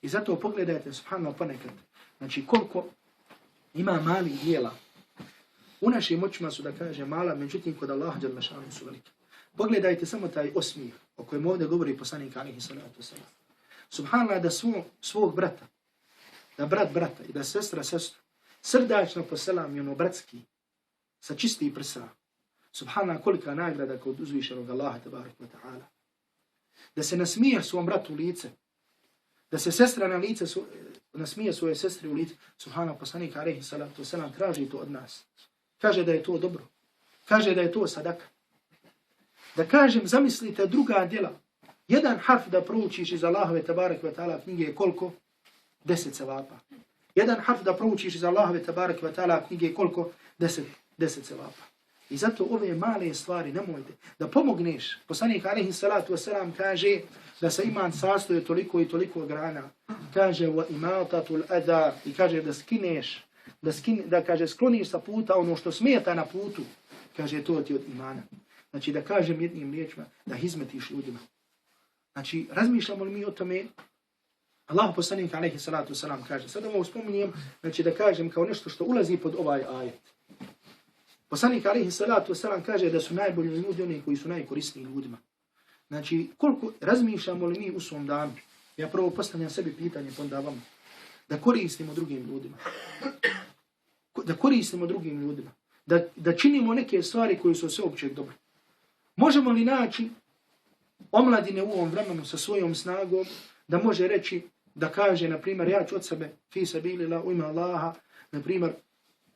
I zato pogledajte, subhanallah, ponekad, znači koliko ima malih dijela. U našim moćima su, da kaže, mala, međutim, kod Allaha dželle šanuhu su velike. Pogledajte samo taj osmijeh, o kojem ovdje govori poslanik alejhi salatu vesselam. Subhanallah, da svog brata, da brat brata i da sestra sestru, srdačno poselam i ono bratski, sa čistih prsa. Subhana, kolika nagrada kod uzvišenog Allaha tabarak wa ta'ala. Da se nasmije svom bratu u lice. Da se sestra na lice nasmije svoje sestri u lice. Subhana, poslanik alejhi salatu wasalam traži to od nas. Kaže da je to dobro. Kaže da je to sadaka. Da kažem, zamislite druga djela. Jedan harf da proučiš iz Allahove tabarak wa ta'ala knjige je koliko? 10 sevapa. Jedan harf da proučiš iz Allahove tabarak wa ta'ala knjige je koliko? 10 sevapa. I zato ove male stvari nemojte da pomogneš. Poslanik alejhi salatu vesselam kaže da se iman sastoji od toliko i toliko grana. Kaže wa imatatul adha i kaže da skineš, da kaže skloniš sa puta ono što smeta na putu. Kaže to ti od imana. Znači da kažem jednim riječima da hizmetiš ljudima. Znači razmišljamo li mi o tome? Allah poslanik alejhi salatu vesselam kaže, sada ovo spominjem, znači da kažem kao nešto što ulazi pod ovaj ajet. Poslanik alejhi salatu vesselam kaže da su najbolji ljudi oni koji su najkorisniji ljudima. Znači, koliko razmišljamo li mi u svom danu? Ja prvo postavljam sebi pitanje, pa onda vam. Da koristimo drugim ljudima. Da koristimo drugim ljudima. Da činimo neke stvari koje su sveopćeg dobra. Možemo li naći omladine u ovom vremenu sa svojom snagom da može reći, da kaže, na primjer, ja ću od sebe, fi sabilillah, u ime Allaha, na primjer,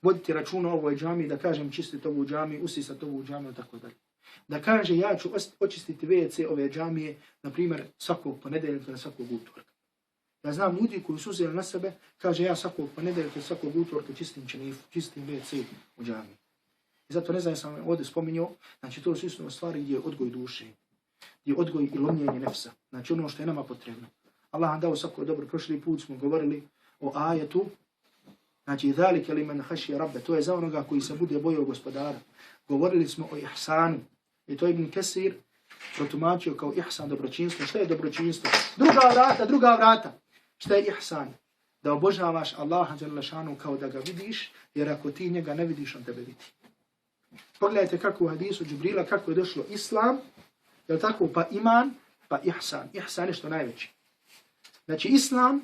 voditi računa o ovoj džami, da kažem čistiti ovu džami, usisati ovu džami, tako dalje. Da kaže ja ću očistiti WC ove džamije, na primjer, svakog ponedeljka na svakog utorka. Ja znam ljudi koji su uzeli na sebe, kaže ja svakog ponedeljka, svakog utorka čistim WC u džamiji. I zato ne znam, sam ovdje spominjao, znači to su isto stvari gdje je odgoj duše, gdje je odgoj i lomljenje nefsa, znači ono što je nama potrebno. Allah nam dao svako dobro, prošli put smo govorili o ajetu, znači zalike limen hašije rabbe, to je za onoga koji se bude bojao gospodara. Govorili smo o ihsanu, i to Ibn Kesir protumačio kao ihsan, dobročinstvo. Šta je dobročinstvo? Druga vrata. Šta je ihsan? Da obožavaš Allaha dželle šanu kao da ga vidiš, jer ako ti njega ne vidiš, on tebe vidi. Pogledajte kako u hadisu Džibrila, kako je došlo islam, je tako, pa iman, pa ihsan. Ihsan je što najveći. Znači islam,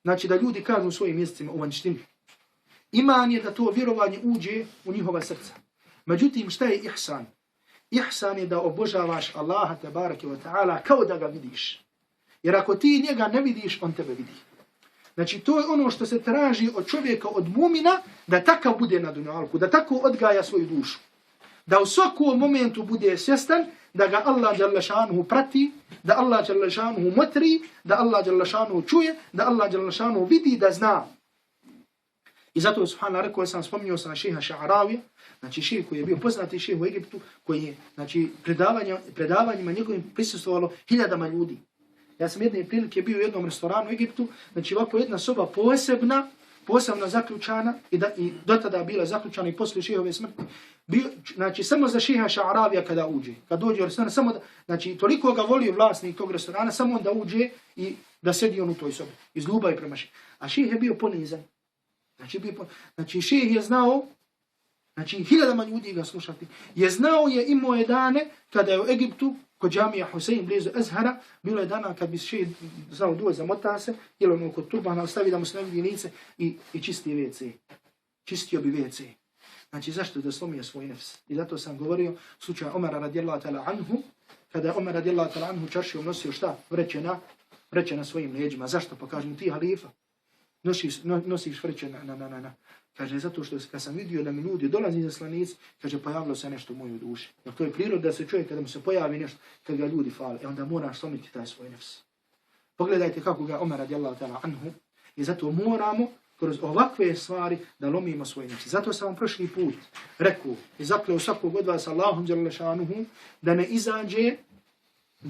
znači da ljudi kažu u svojim mjesecima u vanštini. Iman je da to vjerovanje uđe u njihova srca. Međutim, šta je ihsan? Ihsan je da obožavaš Allaha tebareke ve ta'ala kao da ga vidiš. Jer ako ti njega ne vidiš, on tebe vidi. Znači to je ono što se traži od čovjeka, od mumina, da takav bude na dunjalku, da tako odgaja svoju dušu. Da u svakom momentu bude svjestan da ga Allah dželle šanuhu prati, da Allah dželle šanuhu motri, da Allah dželle šanuhu čuje, da Allah dželle šanuhu vidi, da zna. I zato subhanallah rekao sam, spominjao sam šeha Ša'ravija, znači šejh koji je bio poznati šejh u Egiptu, koji je, znači, predavanjima njegovim prisustvovalo 1000 ljudi. Ja sam jedne prilike bio u jednom restoranu u Egiptu, znači ovako jedna soba posebno zaključana i do tada bila zaključana i poslije šejhove smrti. Znači samo za šeha Ša'ravija kada uđe, kad dođe u restoran, samo da, znači toliko ga volio vlasnik tog restorana, samo da uđe i da sedi on u toj sobi, iz ljubavi prema šejhu. A šejh je bio ponizan. Znači šejh je znao, znači 1000 ljudi ga slušati, je znao, imao je dane kada je u Egiptu, kod džamija Husein blizu Azhara, bilo je dana kad bi šejh znao doći, zamota se, jel ono kod turbana, ostavi da mu se ne vidi lice i čisti WC. Čistio bi WC. Znači zašto? Da slomio svoj nefs. I zato sam govorio slučaj Omara radijallahu ta'ala anhu, kada je Omar radijallahu ta'ala anhu čaršijom nosio šta? Vreće na svojim leđima. Zašto? Pa kažem ti halifa, nosiš vreće na. Kaže, zato što kad sam vidio da mi ljudi dolazi zaslanici, kaže, pojavilo se nešto u mojoj duši. Jer to je priroda da se čovjek kada mu se pojavi nešto, kad ga ljudi fale, onda moraš slomiti taj svoj nefs. Pogledajte kako ga Omar radijallahu ta'ala anhu, i zato moramo kroz ovakve stvari da lomimo svoj nefs. Zato sam vam prošli put rekao i zakleo svakog od vas Allahum dželle šanuhu da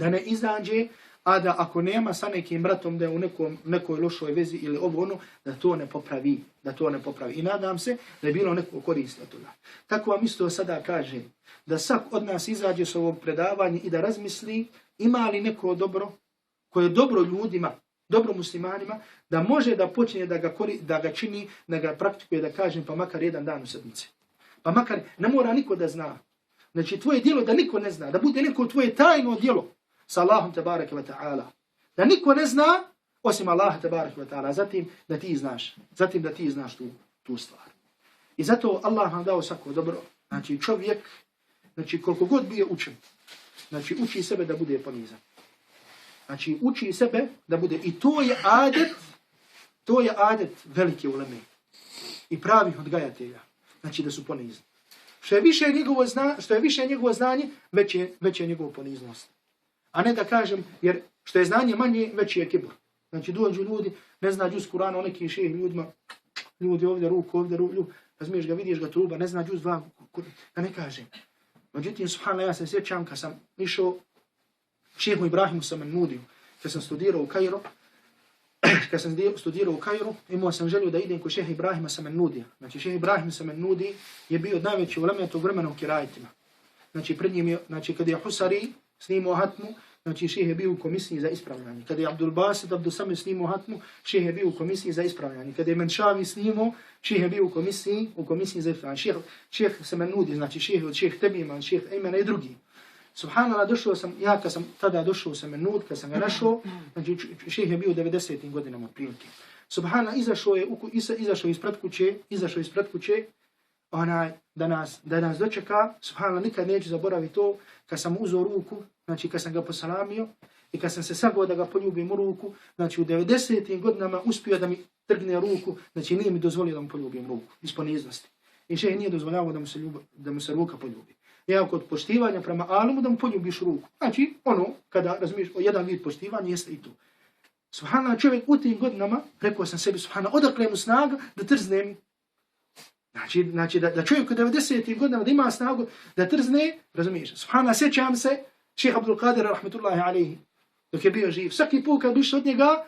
ne izađe, a da ako nema sa nekim bratom da je u nekoj lošoj vezi ili ovo ono, da to ne popravi. I nadam se da je bilo neko korist od toga. Tako vam isto sada kažem, da svak od nas izađe s ovog predavanja i da razmisli ima li neko dobro, koje je dobro ljudima, dobro muslimanima, da može da počne da ga čini, da ga praktikuje, da kažem, pa makar jedan dan u sedmici. Pa makar, ne mora niko da zna. Znači tvoje djelo da niko ne zna, da bude neko tvoje tajno djelo sa Allahom tebareke ve ta'ala. Da niko ne zna osim Allaha tebareke ve ta'ala, zatim da ti znaš tu stvar. I zato Allah nam dao svako dobro. Znači čovjek, znači koliko god bio učen, znači uči sebe da bude ponizan. Znači uči sebe da bude, i to je adet velike uleme i pravih odgajatelja, znači da su ponizni. Što je više njegovo znanje, veće je njegova poniznost. A ne da kažem, jer što je znanje manje, veći je kibr. Znači dođu ljudi, ne zna džuz Kur'ana o nekim šejh ljudima, ljudi ovdje ruku, razumiješ ga, vidiš ga truba, ne zna džuz dva, da ne kaže. Međutim, subhanallah, ja se sjećam kad sam išao šehu Ibrahimu Samenudiju, kad sam studirao u Kairu, imao sam želju da idem kod šeha Ibrahima Samenudija. Znači, šeha Ibrahim Samenudi je bio od najvećih ulema tog vremena u Kirajtima. Znači, pred njim je, znači, kada je Husari snimao hatmu, znači, šeh je bio u komisiji za ispravljanje. Kada je Abdul Basit, Abdul Samir snimao hatmu, šeh je bio u komisiji za ispravljanje. Kada je Menšavi snimao, šeh je bio u komisiji za ispravljanje. Šeh Samenudi, znači, šeh od šeh Tebima, šeh Ejmena i drugi. Subhanallah, došao sam, ja kad sam tada došao sa Menud, kad sam ga našao, znači šejh je bio u 90. godinama otprilike. Subhanallah, izašao ispred kuće, da nas dočeka, subhanallah, nikad neću zaboraviti to, kad sam uzeo ruku, znači kad sam ga posalamio i kad sam se sagao da ga poljubim u ruku, znači u 90. godinama uspio da mi trgne ruku, znači nije mi dozvolio da mu poljubim ruku, iz poniznosti. I šejh nije dozvoljavao da mu se ruka poljubi. Ja kod poštivanja prema alimu da mu poljubiš ruku. Znači, kada razumiješ o jedan vid poštivanja, jeste i to. Subhanallah, čovjek u tim godinama, rekao sam sebi, subhanallah, odakle mu snaga da trzne mi. Znači da čovjek u 90. godinama da ima snagu da trzne, razumiješ. Subhanallah, sjećam se, šejh Abdul Qadir, rahmetullahi alejhi, dok je bio živ. Svaki put kad bi išao od njega,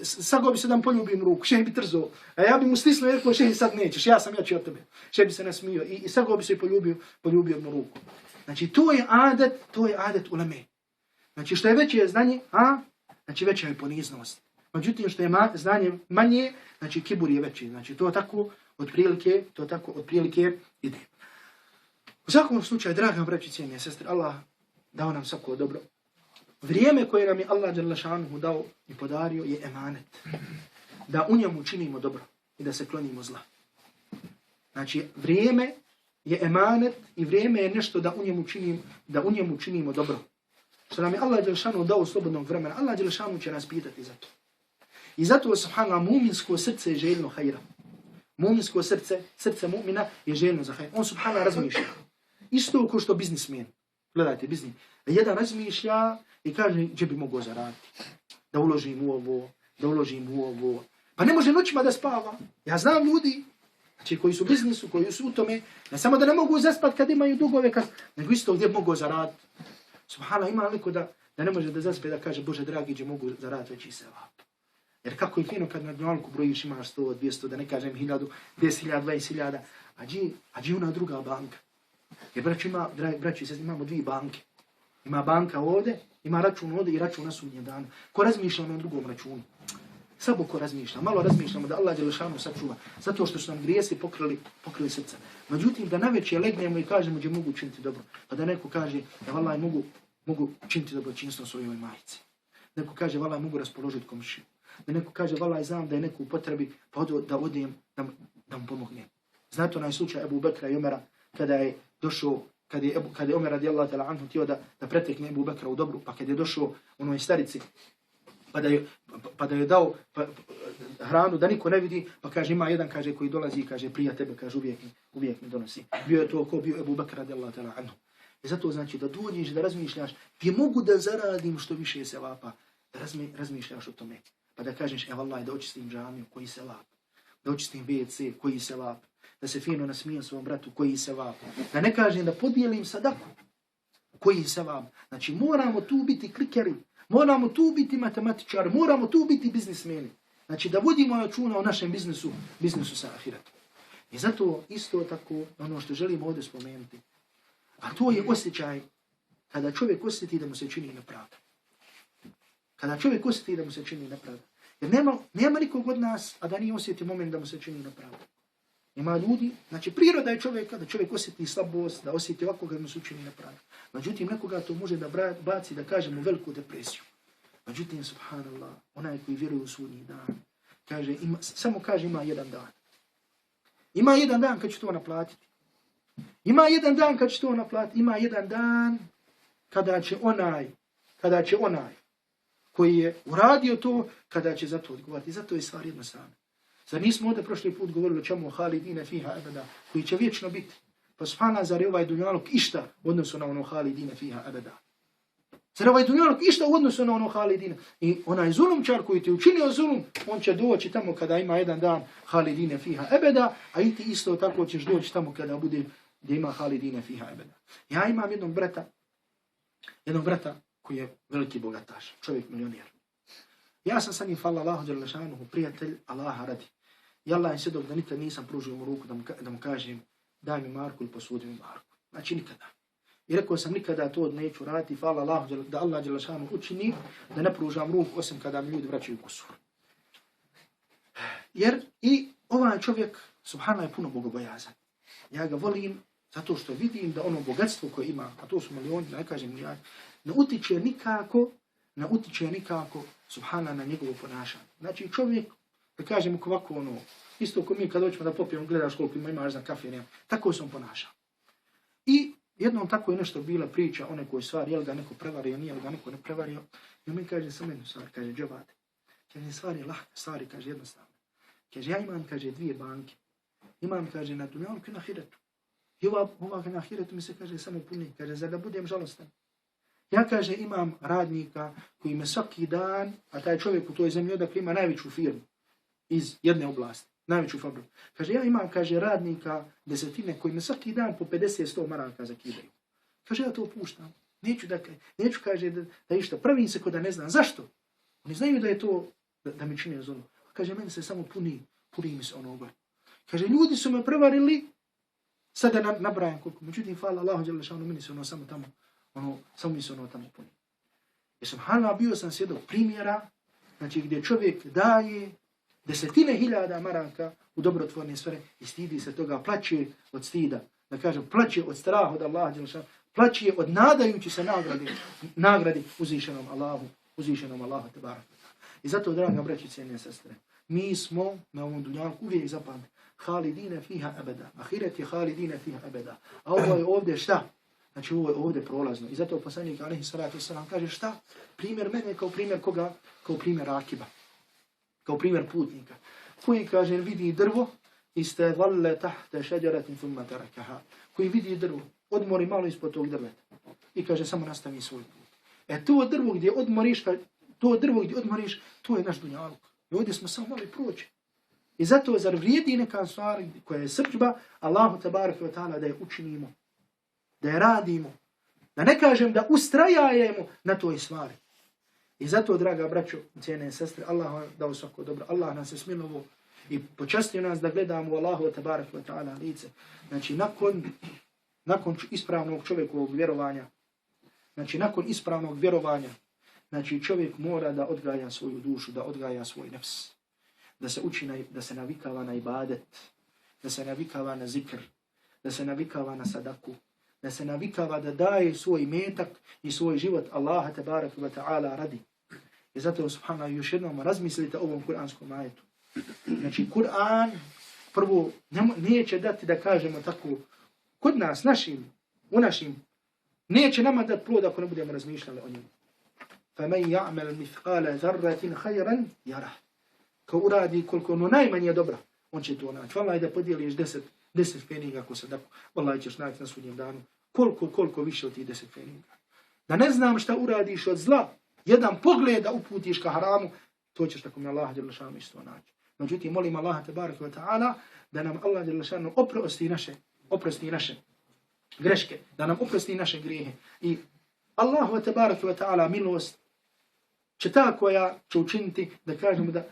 sagao bi se da mu poljubim ruku, šejh bi trzao. A ja bi mu stisnuo i rekao, šejh sad nećeš, ja sam jači od tebe. Šejh bi se nasmio i sagao bi se i poljubio mu ruku. Znači to je adet uleme. Znači što je veće znanje, znači veća je poniznost. Međutim što je znanje manje, znači kibur je veći. Znači to tako otprilike ide. U svakom slučaju, draga braći, cijene sestre, Allah dao nam svako dobro. Vrijeme koje nam je Allah dželle šanuhu dao i podario je emanet. Da u njemu činimo dobro i da se klonimo zla. Znači, vrijeme je emanet i vrijeme je nešto da u njemu činimo dobro. Što nam je Allah dželle šanuhu dao slobodnog vremena, Allah dželle šanuhu će nas pitati za to. I zato, subhanallah, mu'minsko srce je željno hajra. Mu'minsko srce mu'mina je željno za hajra. On, subhanallah, razmišlja. Isto kao što biznismen. Gledajte, biznis. Da jedan razmišlja i kaže gdje bi mogao zaraditi. Da uložim u ovo. Pa ne može noćima da spava. Ja znam ljudi, znači koji su u biznisu, koji su u tome, ne samo da ne mogu zaspat kad imaju dugove, nego isto gdje bi mogao zaraditi. Subhanallah, ima neko da ne može da zaspe da kaže Bože dragi, gdje mogu zaraditi veći sevap. Jer kako je fino kad na dnjalku brojiš imaš 100, 200, da ne kažem 1000, 10.000, 20.000, a gdje ona druga banka. Jer braći, imamo dvije banke. Ima banka ovdje, ima račun ovdje i račun na sudnjem danu. Ko razmišlja na drugom računu? Sabo ko razmišlja. Malo razmišljamo da Allah dželle šanuhu sačuva. Zato što su nam grijesi pokrili srca. Međutim, da navečer legnemo i kažemo gdje mogu činiti dobro. Pa da neko kaže, ja vallahi mogu činiti dobročinstvo svojoj majici. Neko kaže, vallahi mogu raspoložiti komšiju. Da neko kaže, vallahi znam da je neko u potrebi, pa da odem da mu pomognem. Znate onaj slučaj Ebu Bekra i Omera, kada je došao, kada je Omer radijallahu ta'ala anhu htio da pretekne Ebu Bekra u dobru, pa kada je došao onoj starici, pa da je dao hranu da niko ne vidi, pa kaže ima jedan kaže koji dolazi i kaže prija tebe, kaže uvijek mi donosi. Bio je to ko bio Ebu Bekra radijallahu ta'ala anhu. I zato znači da dođeš da razmišljaš, gdje mogu da zaradim što više sevapa, da razmišljaš o tome. Pa da kažeš, vallahi, da očistim džamiju, koji sevap, da očistim WC, koji sevap, da se fino nasmijem svom bratu, koji sevap, da ne kažem da podijelim sadaku, koji sevap. Znači moramo tu biti klikeri, moramo tu biti matematičari, moramo tu biti biznismeni. Znači da vodimo računa o našem biznisu sa ahiretom. I zato isto tako ono što želimo ovdje spomenuti, a to je osjećaj kada čovjek osjeti da mu se čini nepravda. Kada čovjek osjeti da mu se čini nepravda. Jer nema nikog od nas, a da nije osjeti moment da mu se čini nepravda. Ima ljudi, znači priroda je čovjeka, da čovjek osjeti slabost, da osjeti ovako kad mu se čini nepravda. Međutim, nekoga to može da baci, da kažemo, veliku depresiju. Međutim, subhanallah, onaj koji vjeruje u sudnji dan, samo kaže ima jedan dan. Ima jedan dan kad će to naplatiti. Ima jedan dan kad će to naplatiti. Ima jedan dan kada će onaj koji je uradio to, kada će za to odgovarati. Zato je stvar jednostavna. Zar nismo ovdje prošli put govorili o čemu halidine fiha abada, koji će vječno biti. Pa subhanallah, zar je ovaj dunjaluk išta u odnosu na ono halidine fiha abada. Zar ovaj dunjaluk išta u odnosu na ono halidine? I onaj zulumčar koji ti učinio zulum, on će doći tamo kada ima jedan dan halidine fiha ebeda, a i ti isto tako ćeš doći tamo kada bude gdje ima halidine fiha ebeda. Ja imam jednog brata koji je veliki bogataš, čovjek milioner. Ja sam sa njim, hvala Allahu dželle šanuhu, prijatelj Allaha radi. I Allah je svjedok da nikad nisam pružio mu ruku da mu kažem daj mi marku ili posudi mi marku. Znači nikada. I rekao sam nikada to neću raditi, hvala Allahu da Allah dželle šanuhu učini da ne pružam ruku osim kada mi ljudi vraćaju kusur. Jer i ovaj čovjek, subhanallah, je puno bogobojazan. Ja ga volim zato što vidim da ono bogatstvo koje ima, a to su milioni, ne kažem milijardi, ne utiče nikako, subhanallah, na njegovo ponašanje. Znači čovjek, da kažem ovako ono, isto ko mi kad hoćemo da popijemo, gledaš koliko imaš za kafe, nema, tako se on ponaša. I jednom tako je nešto bila priča o nekoj stvari, je li ga neko prevario, nije li ga neko ne prevario. I on mi kaže samo jednu stvar, kaže džabate. Kaže stvari je lahka, stvari kaže jednostavno. Kaže ja imam, kaže dvije banke. Imam, kaže na dunjalku i na ahiretu. I ova na ahiretu mi se kaže samo puni, kaže zar da budem žalostan. Ja kaže imam radnika koji me svaki dan, a taj čovjek u toj zemlji odakle ima najveću firmu iz jedne oblasti, najveću fabriku. Kaže ja imam, kaže radnika desetine koji me svaki dan po 50-100 maraka zakidaju. Kaže ja to puštam. Neću kaže da išta. Pravim se ko da ne znam. Zašto? Oni znaju da je to, da mi čine zlo. Kaže meni se samo puni mi se ono gore. Kaže ljudi su me prevarili, sada nabrajam koliko. Međutim, hvala Allahu dželle šanuhu, meni se ono samo tamo, samo mi se ono tamo puni. I subhanallah, bio sam svjedok primjera, znači gdje čovjek daje desetine hiljada maraka u dobrotvorne sfere i stidi se toga, plaće od stida, da kažem, plaće od straha od Allaha dželle šanuhu, plaće od nadajući se nagradi uzvišenom Allahu tebareke. I zato, draga braći, cijene sestre, mi smo na ovom dunjalku uvijek zapamtili halidine fiha abada. Ahiret je halidine fiha abada. A ovo je ovdje šta? Znači ovo je ovdje prolazno. I zato poslanik alejhi salatu vesselam kaže šta? Primjer mene kao primjer koga? Kao primjer akiba. Kao primjer putnika. Koji kaže vidi drvo istadalla tahta shajaratin thumma tarakaha. Koji vidi drvo, odmori malo ispod tog drveta. I kaže samo nastavi svoj put. To drvo gdje odmoriš, to je naš dunjaluk. I ovdje smo samo mali proći. I zato zar vrijedi neka stvar koja je srdžba Allahu tebareke ve taala da je učinimo, da je radimo, da ne kažem da ustrajajemo na toj stvari. I zato, draga braćo, cijene sestre, Allah vam dao svako dobro, Allah nas je smilovo i počastio nas da gledamo Allahu tebareke ve taala lice. Znači nakon ispravnog čovjekovog vjerovanja, znači čovjek mora da odgaja svoju dušu, da odgaja svoj nefs, da se uči, da se navikava na ibadet, da se navikava na zikr, da se navikava na sadaku, da se navikava da daje svoj metak i svoj život Allaha tebareke ve taala radi. I zato, subhanallah, još jednom razmislite o ovom kuranskom ajetu. Znači, Kur'an prvo neće dati, da kažemo tako, kod nas, u našim, neće nama dati plod ako ne budemo razmišljali o njemu. فَمَنْ يَعْمَلْ مِثْقَالَ ذَرَّةٍ خَيْرًا يَرَهُ. Ko uradi koliko ono najmanje dobro, on će to naći. Vallahi da podijeliš 10 pfeniga ako se tako, vallahi ćeš naći na sudnjem danu. Koliko više od tih 10 pfeniga. Da ne znam šta uradiš od zla, jedan pogled da uputiš ka haramu, to ćeš tako mi Allah dželle šanuhu isto naći. Međutim, molim Allaha tebareke ve taala da nam Allah dželle šanuhu oprosti naše greške, da nam oprosti naše grijehe. I Allahu tebareke ve taala milost će ta koja će učiniti, da kažemo da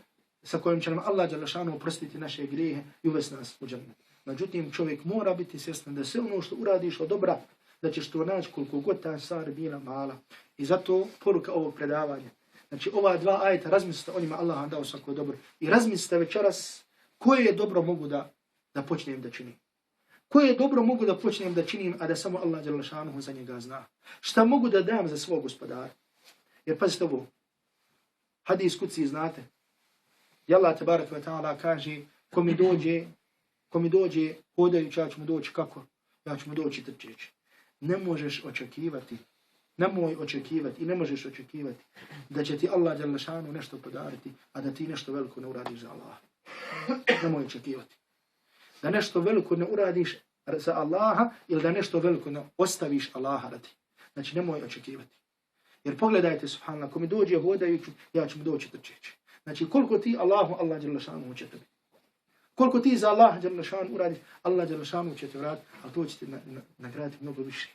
sa kojim će nam Allah dželle šanuhu oprostiti naše grijehe i uvesti nas u džennet. Međutim, čovjek mora biti svjestan da sve ono što uradiš od dobra, da ćeš to naći koliko god ta stvar bila mala. I zato poruka ovog predavanja. Znači ova dva ajeta, razmislite o njima, Allah vam dao svako dobro. I razmislite večeras koje je dobro mogu da počnem da činim. Koje dobro mogu da počnem da činim, a da samo Allah dželle šanuhu za njega zna. Šta mogu da dam za svog gospodara. Jer pazite ovo, hadis kudsi znate. I Allah tebareke ve taala kaže, ko mi dođe hodajući, ja ću mu doći kako? Ja ću mu doći trčeći. Nemoj očekivati i ne možeš očekivati da će ti Allah dželle šanuhu nešto podariti, a da ti nešto veliko ne uradiš za Allaha. Nemoj očekivati. Da nešto veliko ne uradiš za Allaha ili da nešto veliko ne ostaviš Allaha radi. Znači nemoj očekivati. Jer pogledajte, subhanallah, ako mi dođe hodajući, ja ću mu doći trčeći. Znači, koliko ti Allahu, Allah dželle šanuhu će tebi. Koliko ti za Allah dželle šanuhu uradiš, Allah dželle šanuhu će te vratiti, ali to će ti nagraditi mnogo više.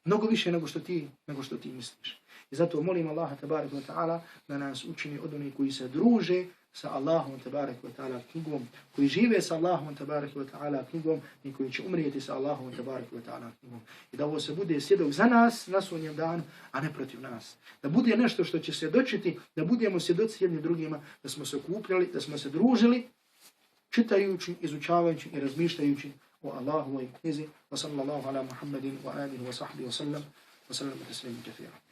Mnogo više nego što ti misliš. I zato molim Allaha tabaraka wa ta'ala da nas učini od onih koji se druže sa Allahom tabaraka wa ta'ala knjigom, koji žive sa Allahom tabaraka wa ta'ala knjigom i koji će umrijeti sa Allahom tabaraka wa ta'ala knjigom. I da ovo se bude svjedok za nas na sudnjem danu, a ne protiv nas. Da bude nešto što će svjedočiti, da budemo svjedoci jedni drugima, da smo se okupljali, da smo se družili, čitajući, izučavajući i razmišljajući o Allahovoj knjizi. Wa sallallahu ala Muhammedin wa alihi wa sahbihi wa sallam taslima kathira.